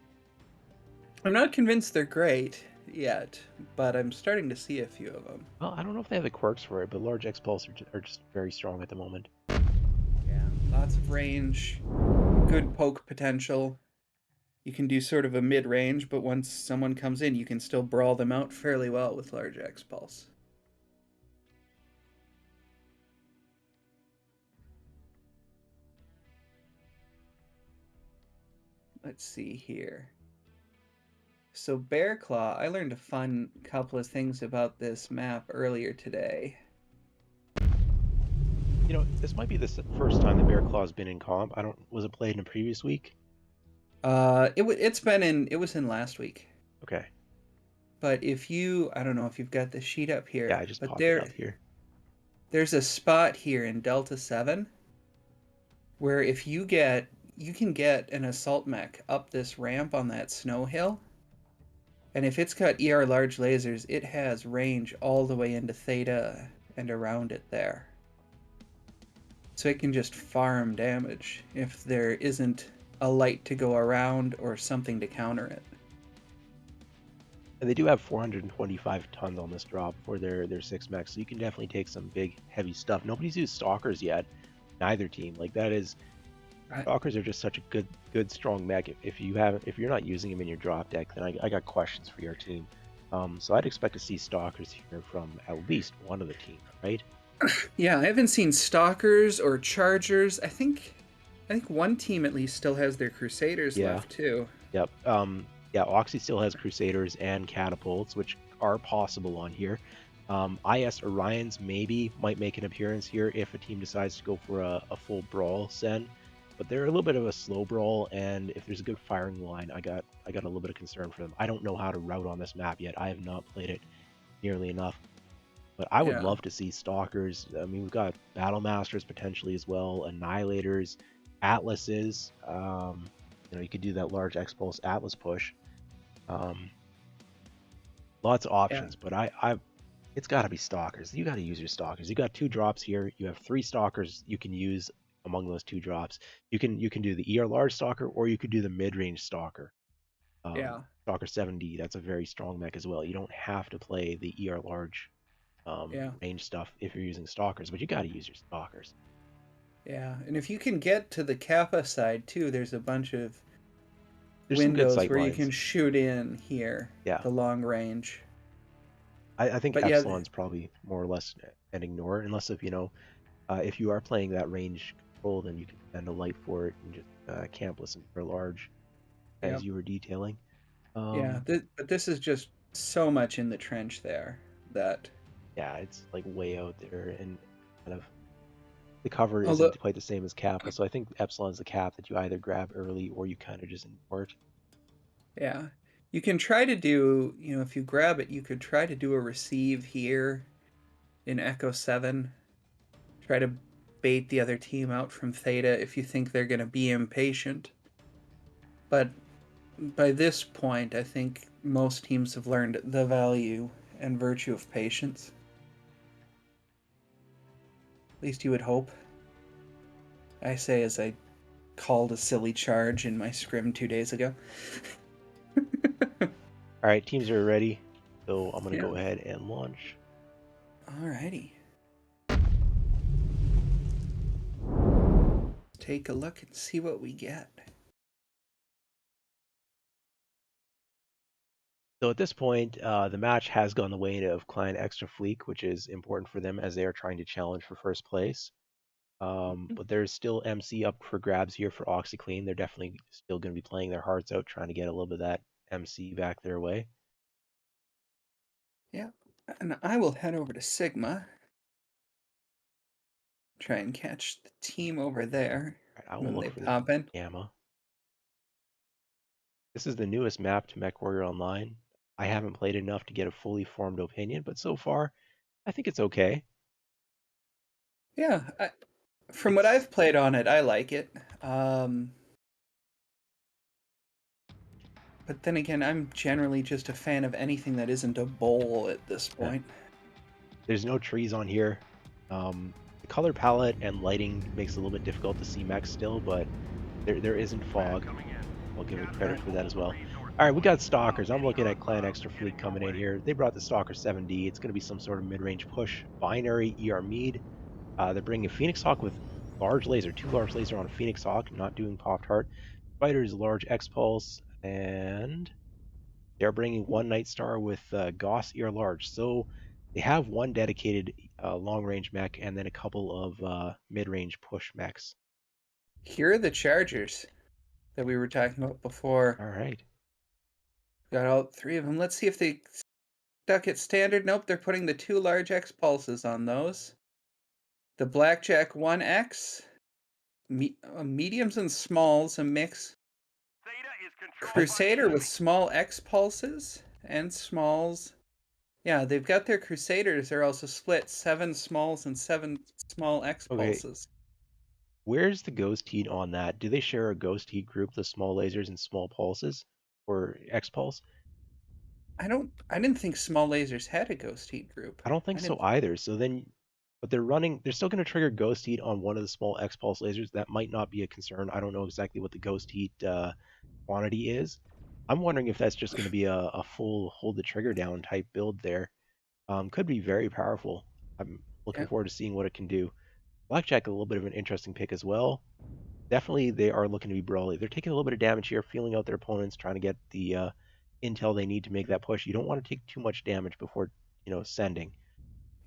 I'm not convinced they're great yet, but I'm starting to see a few of them. Well, I don't know if they have the quirks for it, but large X Pulse are just very strong at the moment. Yeah, lots of range, good poke potential. You can do sort of a mid-range, but once someone comes in, you can still brawl them out fairly well with large X-Pulse. Let's see here. So Bear Claw, I learned a fun couple of things about this map earlier today. This might be the first time the Bear Claw's been in comp. I don't. Was it played in a previous week? It was in last week. Okay. But if you, I don't know if you've got the sheet up Yeah, here, I just but popped it up here. there's a spot here in Delta 7 where if you can get an assault mech up this ramp on that snow hill, and if it's got ER large lasers, it has range all the way into Theta and around it there. So it can just farm damage if there isn't a light to go around or something to counter it. And they do have 425 tons on this drop for their six mechs, so you can definitely take some big heavy stuff. Nobody's used stalkers yet, neither team. Like that is I, stalkers are just such a good strong mech. If you're not using them in your drop deck, then I got questions for your team. So I'd expect to see stalkers here from at least one of the team, right? yeah, I haven't seen stalkers or chargers. I think one team at least still has their crusaders Yeah. left too. Yep. Yeah, OXII still has Crusaders and Catapults, which are possible on here. IS Orions maybe might make an appearance here if a team decides to go for a full brawl send, but they're a little bit of a slow brawl, and if there's a good firing line, I got a little bit of concern for them. I don't know how to route on this map yet. I have not played it nearly enough, but I would Yeah, love to see Stalkers. I mean, we've got Battle Masters potentially as well, Annihilators, Atlases. You could do that large X-Pulse Atlas push. Um, Lots of yeah, options, but it's got to be stalkers. You got to use your stalkers. You got two drops here. You have three stalkers you can use among those two drops. You can do the ER large stalker, or you could do the mid range stalker. yeah, Stalker 7D. That's a very strong mech as well. You don't have to play the ER large yeah, range stuff if you're using stalkers, but you got to use your stalkers. yeah. And if you can get to the Kappa side too, there's a bunch of There's some good windows sight where you lines. can shoot in here, Yeah, the long range. I think But yeah, Epsilon's probably more or less an ignore, unless if you are playing that range control, then you can send a light for it and just camp listen for large, yeah, as you were detailing. yeah. Um, But this is just so much in the trench there that yeah, it's like way out there, and kind of the cover although isn't quite the same as Kappa, so I think Epsilon's the cap that you either grab early or you kind of just ignore it. yeah, you can try to do, if you grab it, you could try to do a receive here in Echo 7. Try to bait the other team out from Theta if you think they're going to be impatient. But by this point, I think most teams have learned the value and virtue of patience. At least you would hope. I say as I called a silly charge in my scrim 2 days ago. All right, teams are ready, so I'm gonna Yeah. go ahead and launch. Alrighty. Take a look and see what we get. So at this point, the match has gone the way of Clan Extra Fleek, which is important for them as they are trying to challenge for first place. But there's still MC up for grabs here for OXII. They're definitely still going to be playing their hearts out, trying to get a little bit of that MC back their way. Yeah. And I will head over to Sigma, try and catch the team over there All right, I will when look they for the pop in. Gamma. This is the newest map to MechWarrior Online. I haven't played enough to get a fully formed opinion, but so far, I think it's okay. Yeah, from what It's I've played on it, I like it. Um, but then again, I'm generally just a fan of anything that isn't a bowl at this yeah, point. there's no trees on here. The color palette and lighting makes it a little bit difficult to see mechs still, but there isn't fog. I'll give it credit for that as well. All right, we got Stalkers. I'm looking at Clan Extra Fleet coming in here. They brought the Stalker 7D. It's going to be some sort of mid-range push. Binary ER Mead. They're bringing a Phoenix Hawk with large laser, two large laser on a Phoenix Hawk, not doing Popped Heart. Spider's large X-Pulse, and they're bringing one Night Star with Gauss ER large. So they have one dedicated long-range mech and then a couple of mid-range push mechs. Here are the Chargers that we were talking about before. All right. Got all three of them. Let's see if they stuck it standard. Nope, they're putting the two large X pulses on those. The Blackjack 1X, mediums and smalls, a mix. Crusader with small X pulses and smalls. Yeah, they've got their Crusaders. They're also split 7 smalls and 7 small X Okay. pulses. Where's the ghost heat on that? Do they share a ghost heat group, the small lasers and small pulses, or X pulse? I didn't think small lasers had a ghost heat group. I don't think I so didn't. either. So then, but they're still going to trigger ghost heat on one of the small X pulse lasers. That might not be a concern. I don't know exactly what the ghost heat quantity is. I'm wondering if that's just going to be a full hold the trigger down type build there. Could be very powerful. I'm looking Yeah, forward to seeing what it can do. Blackjack, a little bit of an interesting pick as well. Definitely, they are looking to be brawly. They're taking a little bit of damage here, feeling out their opponents, trying to get the intel they need to make that push. You don't want to take too much damage before, sending.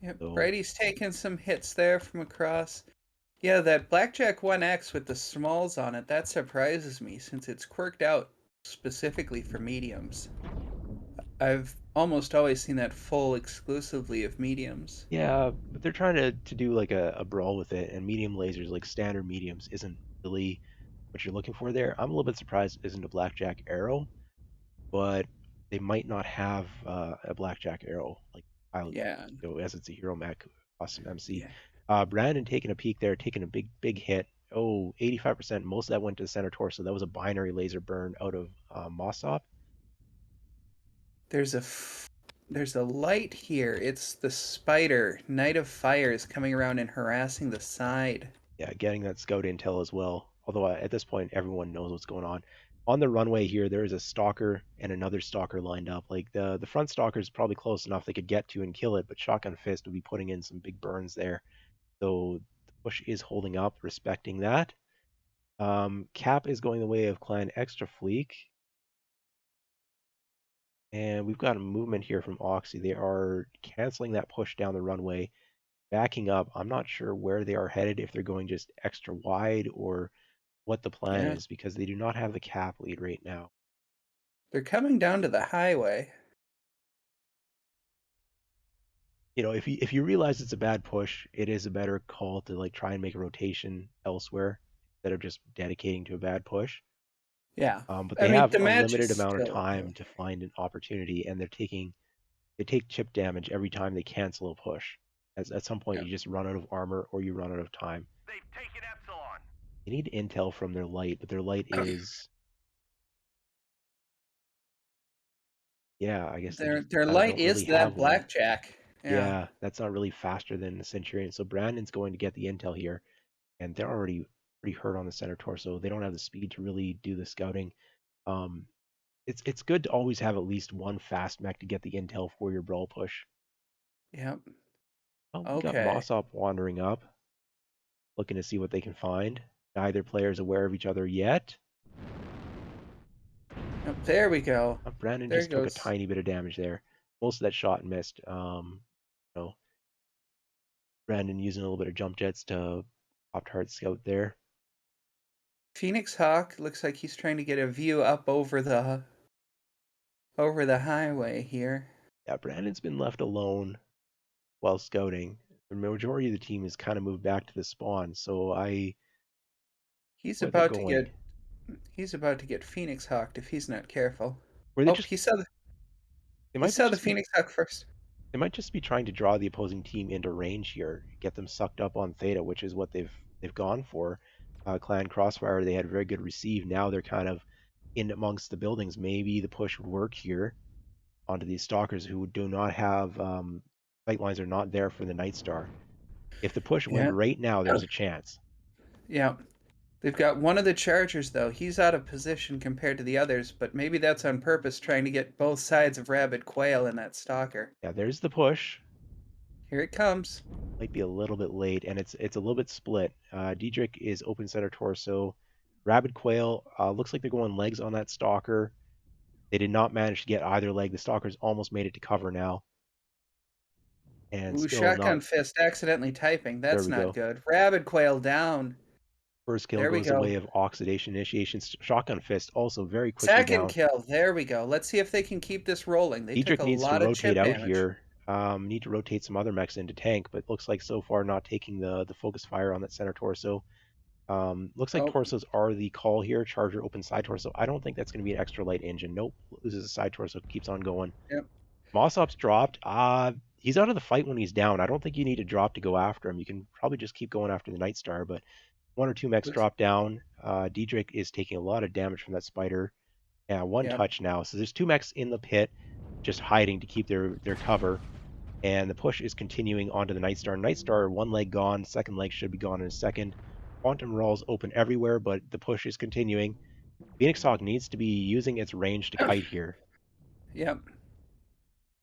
yep. So Brady's taking some hits there from across. Yeah, that Blackjack 1X with the smalls on it, that surprises me since it's quirked out specifically for mediums. I've almost always seen that full exclusively of mediums. yeah, but they're trying to do like a brawl with it, and medium lasers, like standard mediums, isn't really what you're looking for there. I'm a little bit surprised it isn't a blackjack arrow, but they might not have a blackjack arrow like pilot, Yeah, as it's a hero mech, awesome MC. yeah. Brandon taking a peek there, taking a big hit. Oh, 85%. Most of that went to the center torso. That was a binary laser burn out of Mossop. There's there's a light here. It's the spider. Knight of Fires coming around and harassing the side. Yeah, getting that scout intel as well. Although at this point, everyone knows what's going on. On the runway here, there is a stalker and another stalker lined up. Like the front stalker is probably close enough they could get to and kill it, but Shotgun Fist would be putting in some big burns there. So the push is holding up, respecting that. Cap is going the way of Clan Extra Fleek. And we've got a movement here from OXII. They are canceling that push down the runway, backing up. I'm not sure where they are headed, if they're going just extra wide or what the plan Yeah, is, because they do not have the cap lead right now. they're coming down to the highway. If you realize it's a bad push, it is a better call to like try and make a rotation elsewhere instead of just dedicating to a bad push. Yeah, But I they mean have the a match is limited amount of still time to okay. find an opportunity, and they take chip damage every time they cancel a push. As at some point Yeah, you just run out of armor or you run out of time. They need intel from their light, but their light is, yeah, I guess they just their light don't really is have that one. blackjack. Yeah, Yeah, that's not really faster than the Centurion. So Brandon's going to get the intel here, and they're already pretty hurt on the center torso. They don't have the speed to really do the scouting. Um, it's good to always have at least one fast mech to get the intel for your brawl push. yep. Oh, we got Okay. Mossop wandering up, looking to see what they can find. Neither player is aware of each other yet. Oh, there we go. Brandon There just took a goes tiny bit of damage there. Most of that shot missed. You know, Brandon using a little bit of jump jets to Pop-Tart scout there. Phoenix Hawk. Looks like he's trying to get a view up over the highway here. Yeah, Brandon's been left alone while scouting. The majority of the team has kind of moved back to the spawn, so I He's where they're about to going. get he's about to get Phoenix Hawked if he's not careful. Where they Oh, just they he might be saw the just be Phoenix Hawk first. they might just be trying to draw the opposing team into range here, get them sucked up on Theta, which is what they've gone for. Clan Crossfire, they had very good receive. Now they're kind of in amongst the buildings. Maybe the push would work here onto these stalkers who do not have sight lines are not there for the Night Star. If the push went Yeah. right now, there's a chance. Yeah. They've got one of the Chargers though. He's out of position compared to the others, but maybe that's on purpose, trying to get both sides of Rabid Quail in that stalker. Yeah, there's the push. Here it comes. Might be a little bit late, and it's a little bit split. Diedrich is open center torso. Rabid Quail looks like they're going legs on that stalker. They did not manage to get either leg. The stalkers almost made it to cover now, and Ooh, still not. Shotgun Fist accidentally typing. There That's we not go. good. Rabid Quail down. First kill There we goes the go. way of oxidation initiation. Shotgun Fist also very quickly Second down. kill. There we go. Let's see if they can keep this rolling. They took Diedrich a needs to lot of rotate chip out damage. here. Need to rotate some other mechs into tank, but looks like so far not taking the focus fire on that center torso. Looks like Oh, torsos are the call here. Charger open side torso. I don't think that's going to be an extra light engine. Nope. Loses a side torso. Keeps on going. yep. Mossop's dropped. He's out of the fight when he's down. I don't think you need to drop to go after him. You can probably just keep going after the Night Star, but one or two mechs Looks. drop down. Diedrich is taking a lot of damage from that spider. Yeah, one Yep. touch now. So there's two mechs in the pit, just hiding to keep their cover. And the push is continuing onto the Night Star. Night Star, one leg gone, second leg should be gone in a second. Quantum Rolls open everywhere, but the push is continuing. Phoenix Hawk needs to be using its range to kite here. Yep.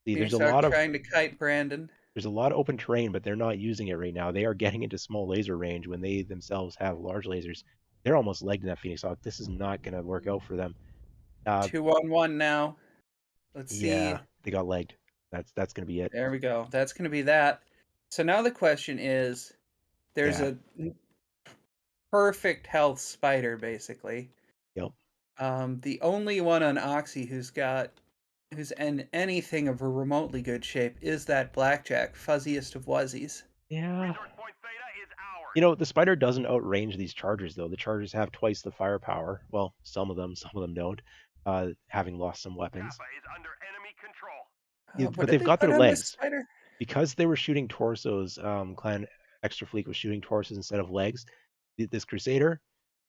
See, Phoenix Hawk trying to kite Brandon. there's a lot of open terrain, but they're not using it right now. They are getting into small laser range when they themselves have large lasers. They're almost legged in that Phoenix Hawk. This is not going to work out for them. 2-on-1 now. Let's Yeah, see. they got legged. That's going to be it. There we go. That's going to be that. So now the question is, there's Yeah. a perfect health spider basically. Yep. The only one on OXII who's in anything of a remotely good shape is that Blackjack, fuzziest of wuzzies. Yeah. The spider doesn't outrange these chargers though. The chargers have twice the firepower. Well, some of them don't. Having lost some weapons. What But did they've they got put their on this legs. spider? Because they were shooting torsos, Clan Extra Fleek was shooting torsos instead of legs. This Crusader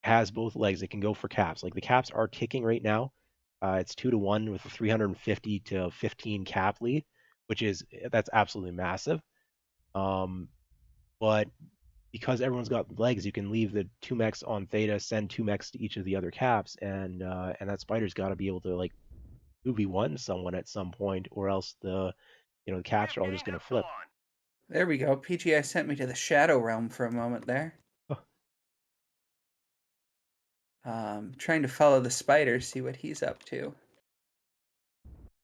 has both legs. It can go for caps. Like the caps are ticking right now. It's 2-1 with a 350 to 15 cap lead, that's absolutely massive. But because everyone's got legs, you can leave the two mechs on Theta, send two mechs to each of the other caps, and that spider's got to be able to like 2v1 someone at some point, or else the caps are all just going to flip. There we go. PGI sent me to the Shadow Realm for a moment there. Trying to follow the spider, see what he's up to.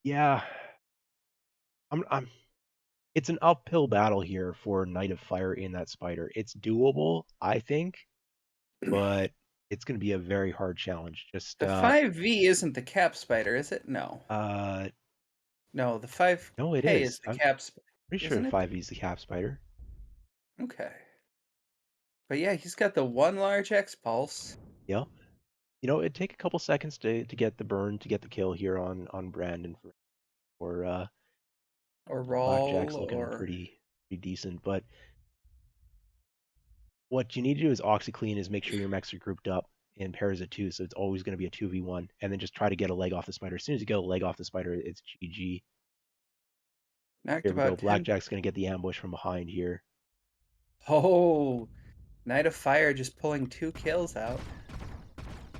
Yeah, I'm. It's an uphill battle here for Knight of Fire in that spider. It's doable, I think, but it's going to be a very hard challenge. Just The 5V isn't the cap spider, is it? No. uh, No, the 5K no, it is is. the I'm cap spider, pretty sure isn't the it? 5e is the cap spider. Okay. But yeah, he's got the one large X pulse. Yep. It'd take a couple seconds to get the burn, to get the kill here on Brandon for Or Blackjack's roll, looking or pretty decent. But what you need to do is OxyClean is make sure your mechs are grouped up in pairs of two, so it's always going to be a 2v1, and then just try to get a leg off the spider. As soon as you get a leg off the spider, it's GG. knocked Here we go. about 10. Blackjack's going to get the ambush from behind here. Oh, Knight of Fire just pulling 2 kills out.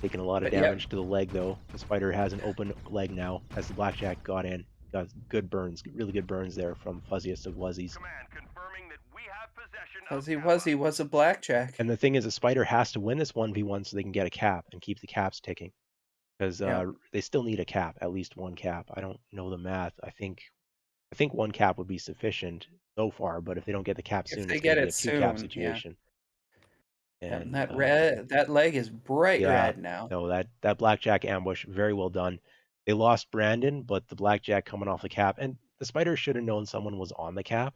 Taking a lot of But yeah, damage to the leg, though. The spider has an open leg now as the Blackjack got in. Got good burns, really good burns there from Fuzziest of Wuzzies. Fuzzy Wuzzy was a blackjack. And the thing is, the spider has to win this 1v1 so they can get a cap and keep the caps ticking. because Yeah. they still need a cap, at least one cap. I don't know the math. I think one cap would be sufficient so far, but if they don't get the cap If soon, they it's going get to be it a two cap soon, yeah. situation. Yeah, and And that leg is bright yeah, red now. no, that blackjack ambush, very well done. They lost Brandon, but the blackjack coming off the cap, and the spider should have known someone was on the cap.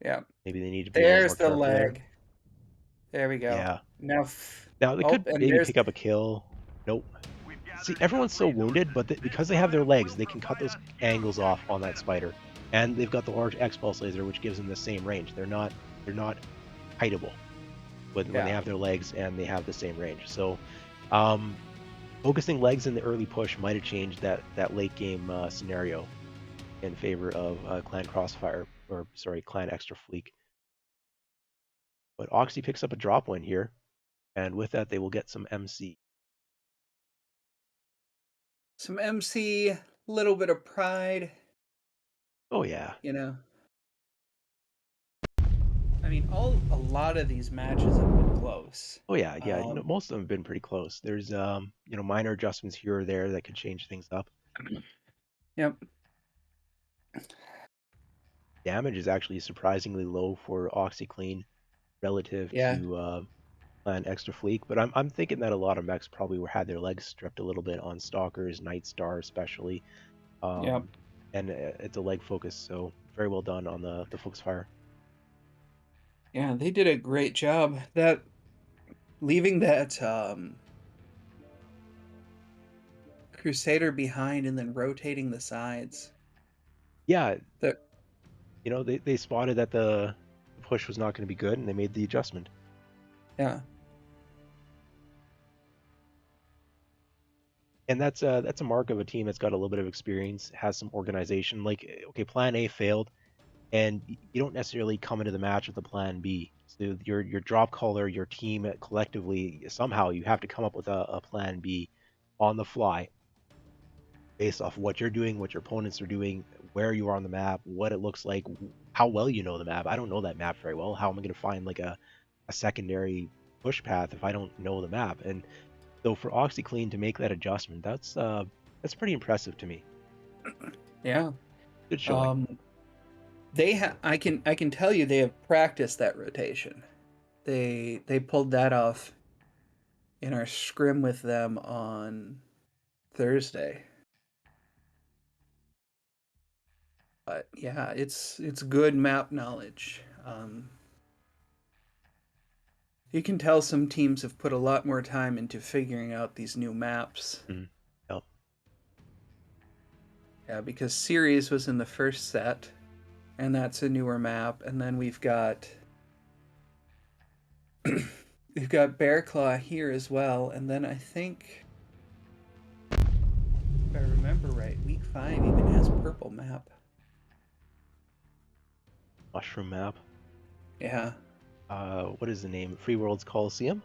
Yeah. Maybe they need to be a little There's more the careful there. leg. There we go. Yeah. Now, Now they oh, could and maybe there's pick up a kill. Nope. See, everyone's so wounded, but because they have their legs, they can cut those angles off on that spider, and they've got the large X pulse laser, which gives them the same range. They're not hidable when they yeah, have their legs and they have the same range. So, um, focusing legs in the early push might have changed that late game scenario in favor of Clan Crossfire, or sorry, Clan Xtra Fleek. But OXII picks up a drop win here, and with that they will get some MC. some MC, little bit of pride, Oh yeah, you know. I mean, a lot of these matches have been close. oh yeah, yeah. Um, Most of them have been pretty close. There's minor adjustments here or there that could change things up. yep. Damage is actually surprisingly low for OxyClean relative Yeah. to Clan Extra Fleek, but I'm thinking that a lot of mechs probably had their legs stripped a little bit on Stalkers, Night Star especially, Yep. and it's a leg focus, so very well done on the focus fire. Yeah, they did a great job. That leaving that Crusader behind and then rotating the sides. Yeah, That they spotted that the push was not going to be good, and they made the adjustment. yeah. And that's a mark of a team that's got a little bit of experience, has some organization. Like, okay, Plan A failed, and you don't necessarily come into the match with a Plan B. So your drop caller, your team collectively, somehow you have to come up with a Plan B on the fly based off what you're doing, what your opponents are doing, where you are on the map, what it looks like, how well you know the map. I don't know that map very well. How am I going to find like a secondary push path if I don't know the map? And so for OxyClean to make that adjustment, that's pretty impressive to me. Yeah. Good showing. Um I can tell you they have practiced that rotation. They pulled that off in our scrim with them on Thursday. But yeah, it's good map knowledge. You can tell some teams have put a lot more time into figuring out these new maps. Mm-hmm. Yep. Yeah, because Series was in the first set, and that's a newer map, and then we've got Bearclaw here as well, and then I think if I remember right, week 5 even has purple map. Mushroom map. Yeah. What is the name? Free Worlds Coliseum.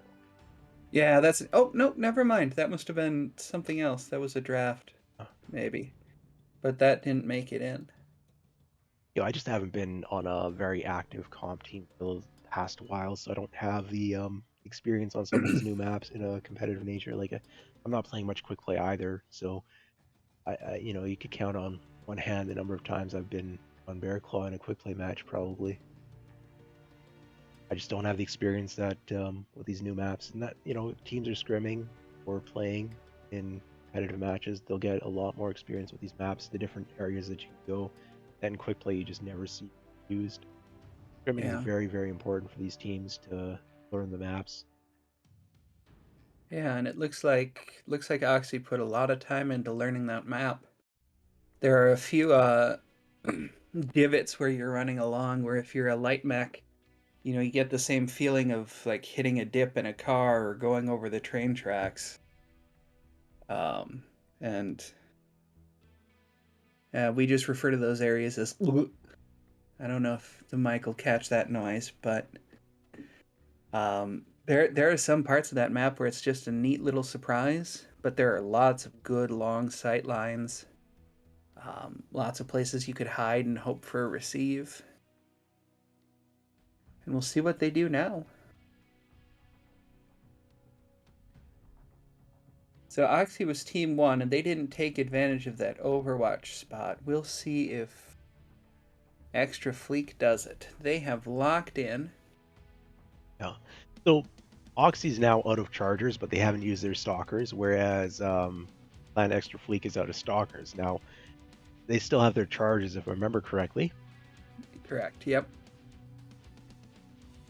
Yeah, that's oh no, never mind. That must have been something else. That was a draft, Uh, maybe. But that didn't make it in. I just haven't been on a very active comp team for the past while, so I don't have the experience on some of these new maps in a competitive nature. Like, I'm not playing much quick play either, so you could count on one hand the number of times I've been on Bear Claw in a quick play match, probably. I just don't have the experience that with these new maps, and that teams are scrimming or playing in competitive matches. They'll get a lot more experience with these maps, the different areas that you can go. And quick play, you just never see used. Scrimming is Yeah. very, very important for these teams to learn the maps. Yeah, and it looks like Oxy put a lot of time into learning that map. There are a few divots where you're running along where if you're a light mech, you get the same feeling of like hitting a dip in a car or going over the train tracks. Um, and we just refer to those areas as. I don't know if the mic will catch that noise, but there are some parts of that map where it's just a neat little surprise, but there are lots of good long sight lines, lots of places you could hide and hope for a receive. And we'll see what they do now. So OXII was team 1, and they didn't take advantage of that Overwatch spot. We'll see if Xtra Fleek does it. They have locked in. Yeah. So OXII's now out of chargers, but they haven't used their stalkers, whereas Clan Extra Fleek is out of stalkers. Now they still have their charges, if I remember correctly. Correct, yep.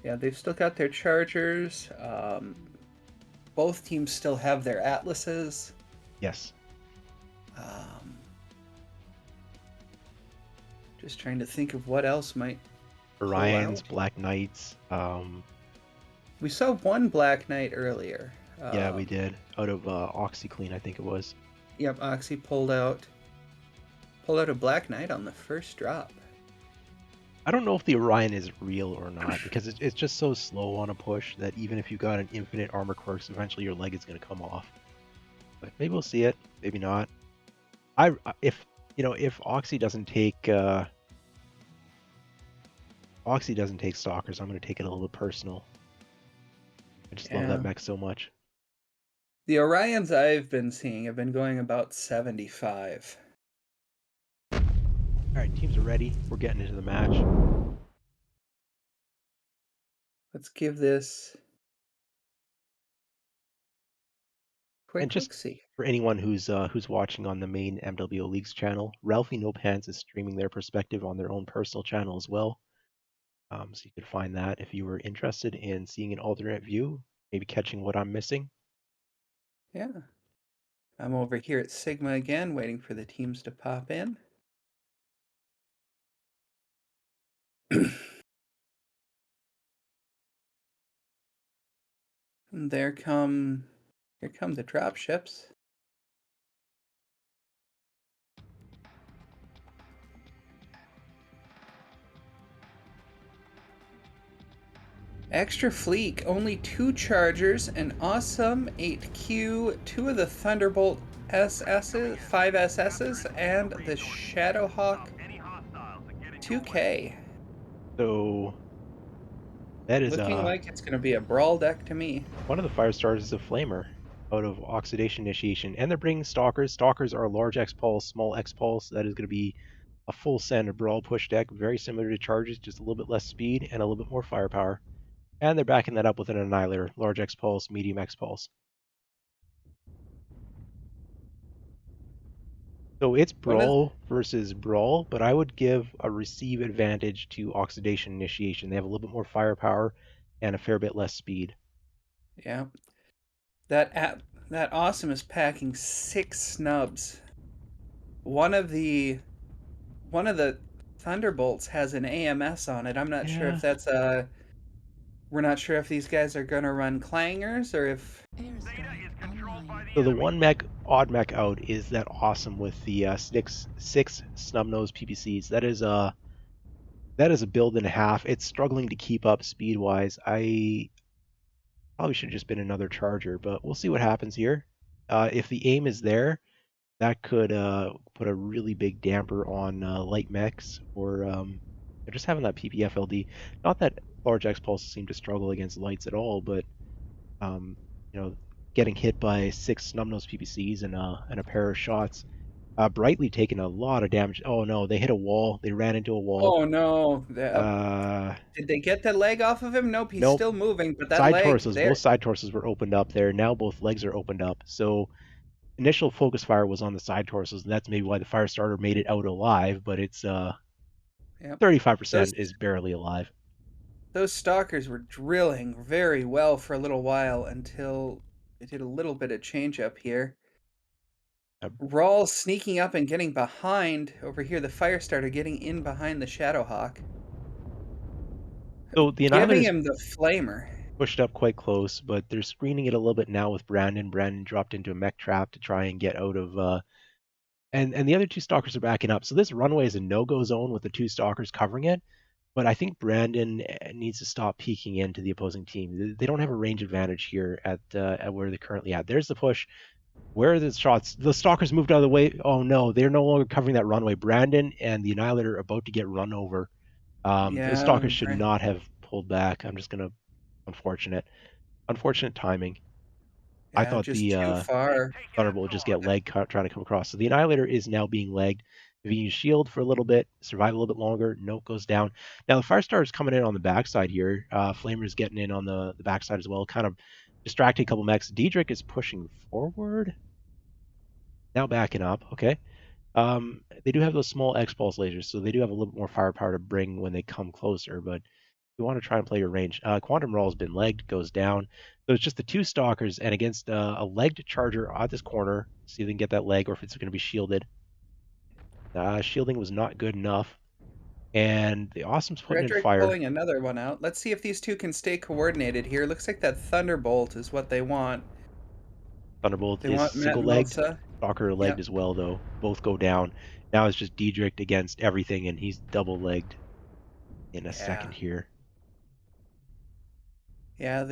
Yeah, they've still got their chargers. Both teams still have their atlases. Yes. Just trying to think of what else might pull Orions, out. Black Knights. We saw one Black Knight earlier. Yeah, we did. Out of OXII, I think it was. Yep, OXII pulled out a Black Knight on the first drop. I don't know if the Orion is real or not, because it's just so slow on a push that even if you got an infinite armor quirks, eventually your leg is going to come off. But maybe we'll see it, maybe not. If OXII doesn't take stalkers, I'm going to take it a little bit personal. I just love that mech so much. The Orions I've been seeing have been going about 75. All right, teams are ready. We're getting into the match. Let's give this And quick just look-see. for anyone who's watching on the main MWO Leagues channel, Ralphie No Pants is streaming their perspective on their own personal channel as well. So you could find that if you were interested in seeing an alternate view, maybe catching what I'm missing. Yeah. I'm over here at Sigma again, waiting for the teams to pop in. And here come the drop ships. Extra Fleek, only 2 chargers, an awesome 8Q, 2 of the Thunderbolt SS's, 5 SS's, and the Shadowhawk 2K. So that is Looking like it's going to be a brawl deck to me. one of the fire stars is a flamer out of oxidation initiation, and they're bringing stalkers. Stalkers are large X pulse, small X pulse. That is going to be a full standard brawl push deck, very similar to charges, just a little bit less speed and a little bit more firepower. And they're backing that up with an annihilator, large X pulse, medium X pulse. So it's brawl versus brawl, but I would give a receive advantage to oxidation initiation. They have a little bit more firepower and a fair bit less speed. Yeah. That awesome is packing 6 snubs. One of the Thunderbolts has an AMS on it. I'm not sure if that's a. We're not sure if these guys are gonna run clangers or if. So the one mech, odd mech out is that awesome with the six snub nose PPCs. That is a build and a half. It's struggling to keep up speed wise. I probably should have just been another charger, but we'll see what happens here. If the aim is there, that could put a really big damper on light mechs or just having that PPFLD. Not that large X pulses seem to struggle against lights at all, but um, getting hit by 6 snubnose PPCs and a pair of shots. Brightly taking a lot of damage. Oh no, they hit a wall. They ran into a wall. Oh no! Did they get the leg off of him? Nope, he's Nope. still moving, but that Side leg torsos. there. Both side torsos were opened up there. Now both legs are opened up. So initial focus fire was on the side torsos, and that's maybe why the fire starter made it out alive. But it's 35% is barely alive. Those stalkers were drilling very well for a little while until they did a little bit of change up here. Rawl sneaking up and getting behind over here. The fire starter getting in behind the Shadowhawk. So the giving Annihilator's him the flamer. pushed up quite close, but they're screening it a little bit now with Brandon. Brandon dropped into a mech trap to try and get out of and the other 2 stalkers are backing up. So this runway is a no-go zone with the 2 stalkers covering it. But I think Brandon needs to stop peeking into the opposing team. They don't have a range advantage here at where they're currently at. There's the push. Where are the shots? The stalkers moved out of the way. Oh no, they're no longer covering that runway. Brandon and the Annihilator are about to get run over. Those stalkers should not have pulled back. I'm just gonna unfortunate timing. I Yeah, thought just the too far. Thunderbolt would just get legged trying to come across. So the Annihilator is now being legged. If you use shield for a little bit, survive a little bit longer, note goes down. Now the Firestar is coming in on the backside here. Flamer's getting in on the backside as well, kind of distracting a couple mechs. Diedrich is pushing forward. Now backing up. Okay. They do have those small X-Pulse lasers, so they do have a little bit more firepower to bring when they come closer, but you want to try and play your range. Quantum Roll has been legged, goes down. So it's just the two Stalkers, and against a legged Charger at this corner, see if they can get that leg or if it's going to be shielded. Shielding was not good enough, and the Awesome's putting in Frederick fire. pulling another one out. Let's see if these two can stay coordinated here. Looks like that Thunderbolt is what they want. Thunderbolt They is want Matt and single-legged. Melsa. Stalker legged Yep. as well, though. Both go down. Now it's just Diedrich against everything, and he's double-legged in a Yeah. second here. Yeah,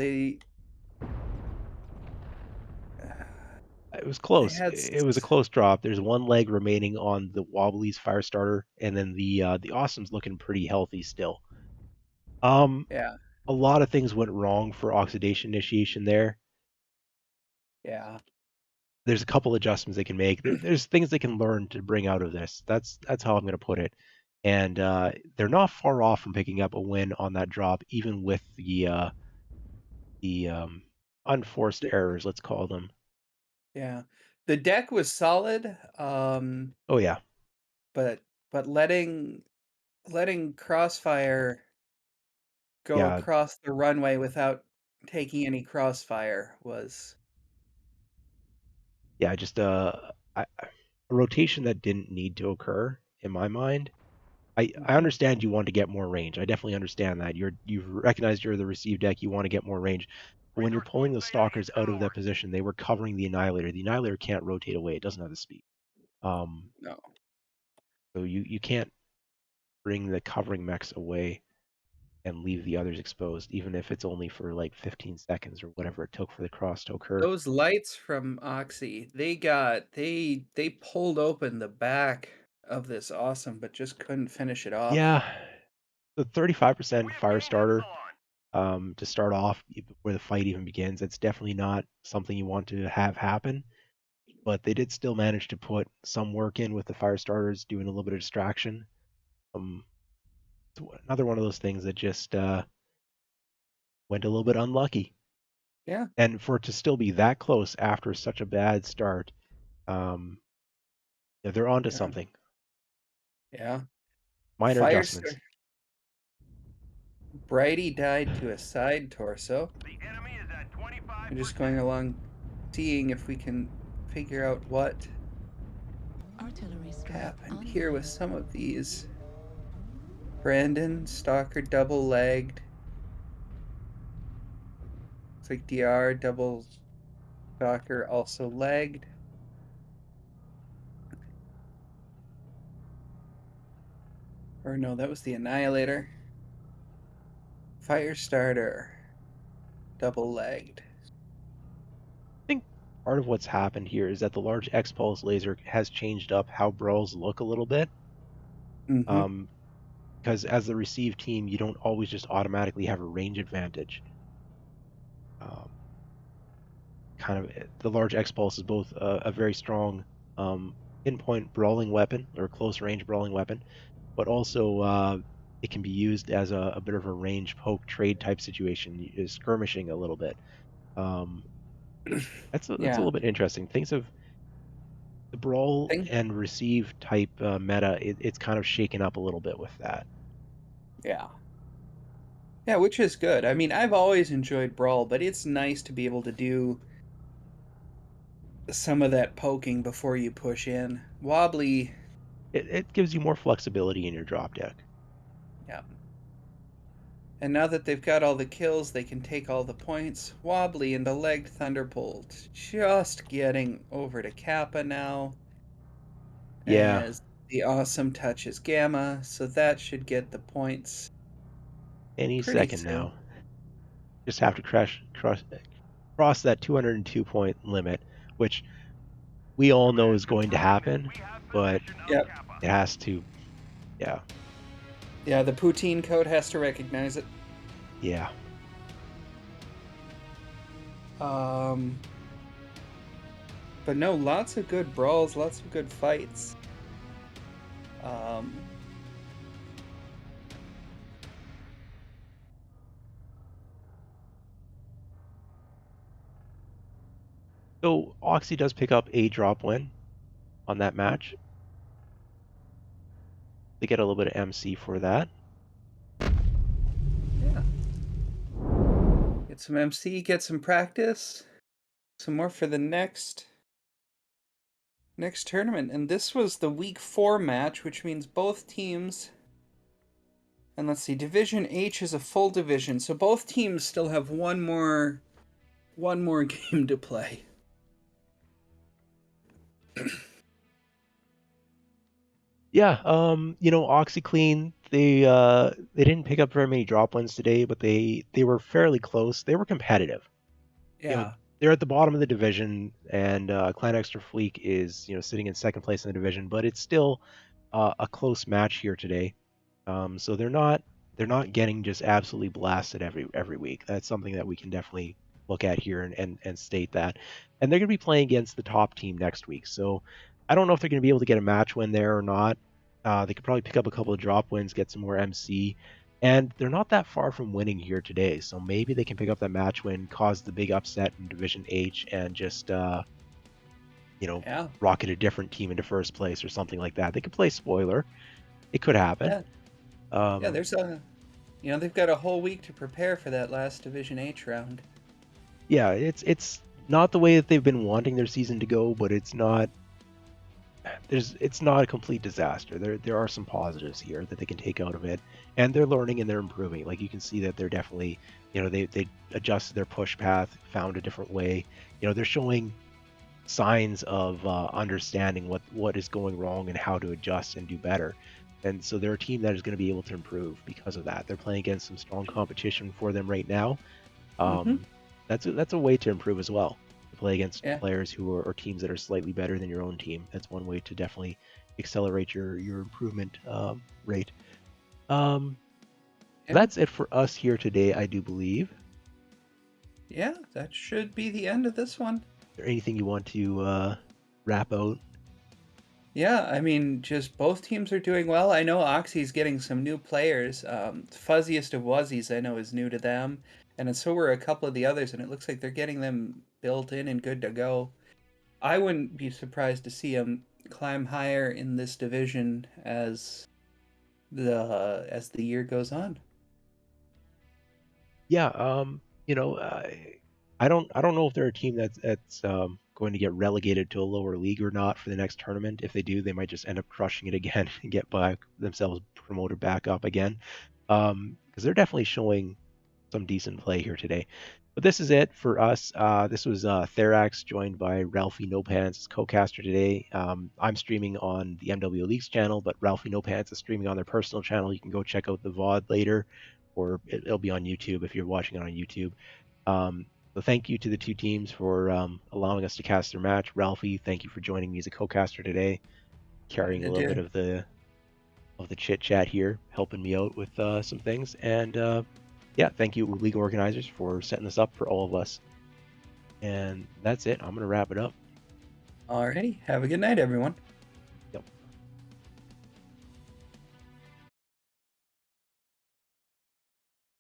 It was they close. had It was a close drop. There's one leg remaining on the Wobbly's Firestarter, and then the Awesome's looking pretty healthy still. yeah, A lot of things went wrong for oxidation initiation there. yeah. There's a couple adjustments they can make. There's things they can learn to bring out of this. That's how I'm going to put it. And they're not far off from picking up a win on that drop, even with the unforced errors, let's call them. Yeah. The deck was solid, Oh yeah, but letting Crossfire go yeah, across the runway without taking any crossfire was yeah. Just a rotation that didn't need to occur in my mind. I Mhm. understand you want to get more range. I definitely understand that. You've recognized you're the receive deck. You want to get more range. But when you're pulling those stalkers out of that position, they were covering the Annihilator. The Annihilator can't rotate away. It doesn't have the speed. Um, no. so you can't bring the covering mechs away and leave the others exposed, even if it's only for like 15 seconds or whatever it took for the cross to occur. Those lights from OXII, they pulled open the back of this awesome, but just couldn't finish it off. Yeah, the 35% fire starter to start off before the fight even begins. That's definitely not something you want to have happen. But they did still manage to put some work in with the fire starters, doing a little bit of distraction. It's another one of those things that just went a little bit unlucky. Yeah, And for it to still be that close after such a bad start, um, yeah, they're onto yeah, something. yeah. Minor Firestar adjustments. Brighty died to a side torso. I'm just going along seeing if we can figure out what happened here with some of these. Brandon, Stalker double legged. Looks like DR double Stalker also legged. Or no, that was the Annihilator. Firestarter double legged. I think part of what's happened here is that the large X pulse laser has changed up how brawls look a little bit. Mm-hmm. Um, because as the receive team, you don't always just automatically have a range advantage. Um, kind of the large X pulse is both a very strong pinpoint brawling weapon or close range brawling weapon, but also it can be used as a bit of a range poke trade type situation, skirmishing a little bit. Um, that's a Yeah. little bit interesting. Things of the brawl Thing. and receive type meta, it's kind of shaken up a little bit with that. Yeah. Yeah, which is good. I mean, I've always enjoyed Brawl, but it's nice to be able to do some of that poking before you push in. Wobbly, It gives you more flexibility in your drop deck. yeah. And now that they've got all the kills, they can take all the points. Wobbly and the legged Thunderbolt just getting over to Kappa now Yeah, as the awesome touches Gamma, so that should get the points any pretty second soon. now. Just have to cross that 202 point limit, which we all know is going to happen, but Yep. it has to. Yeah, Yeah, the Poutine code has to recognize it. yeah. Um, But no, lots of good brawls, lots of good fights. Um, So OXII does pick up a drop win on that match. They get a little bit of MC for that. yeah. Get some MC, get some practice, some more for the next tournament. And this was the week 4 match, which means both teams. And let's see, Division H is a full division, so both teams still have one more game to play. Yeah, OxyClean, they didn't pick up very many drop wins today, but they were fairly close. They were competitive. You know, Yeah. they're at the bottom of the division, and Clan Xtra Fleek is sitting in second place in the division, but it's still a close match here today. So they're not getting just absolutely blasted every week. That's something that we can definitely look at here and state that. And they're going to be playing against the top team next week. So I don't know if they're going to be able to get a match win there or not. They could probably pick up a couple of drop wins, get some more MC. And they're not that far from winning here today. So maybe they can pick up that match win, cause the big upset in Division H, and just Yeah. rocket a different team into first place or something like that. They could play spoiler. It could happen. Yeah. Yeah, Um, there's they've got a whole week to prepare for that last Division H round. yeah, it's not the way that they've been wanting their season to go, but it's not a complete disaster. There are some positives here that they can take out of it, and they're learning and they're improving. Like you can see that they're definitely, they adjusted their push path, found a different way. They're showing signs of understanding what is going wrong and how to adjust and do better. And so they're a team that is going to be able to improve because of that. They're playing against some strong competition for them right now. Mm-hmm. Um, that's a way to improve as well. To play against Yeah. players who are or teams that are slightly better than your own team. That's one way to definitely accelerate your improvement rate. Um, Yeah. that's it for us here today, I do believe. Is Yeah, that should be the end of this one. there anything you want to wrap out? Yeah, I mean, just both teams are doing well. I know Oxy's getting some new players. Fuzziest of Wuzzies, I know, is new to them. And so were a couple of the others, and it looks like they're getting them built in and good to go. I wouldn't be surprised to see them climb higher in this division as the year goes on. Yeah, I don't know if they're a team that's going to get relegated to a lower league or not for the next tournament. If they do, they might just end up crushing it again and get back themselves promoted back up again. Because they're definitely showing some decent play here today. But this is it for us. This was Therax joined by Ralphie No Pants as co-caster today. I'm streaming on the MW Leagues channel, but Ralphie No Pants is streaming on their personal channel. You can go check out the VOD later, or it'll be on YouTube if you're watching it on YouTube. Um, so thank you to the two teams for allowing us to cast their match. Ralphie, thank you for joining me as a co-caster today, carrying a little bit of the chit chat here, helping me out with some things. And yeah, thank you, league organizers, for setting this up for all of us. And that's it. I'm going to wrap it up. Alrighty, have a good night, everyone.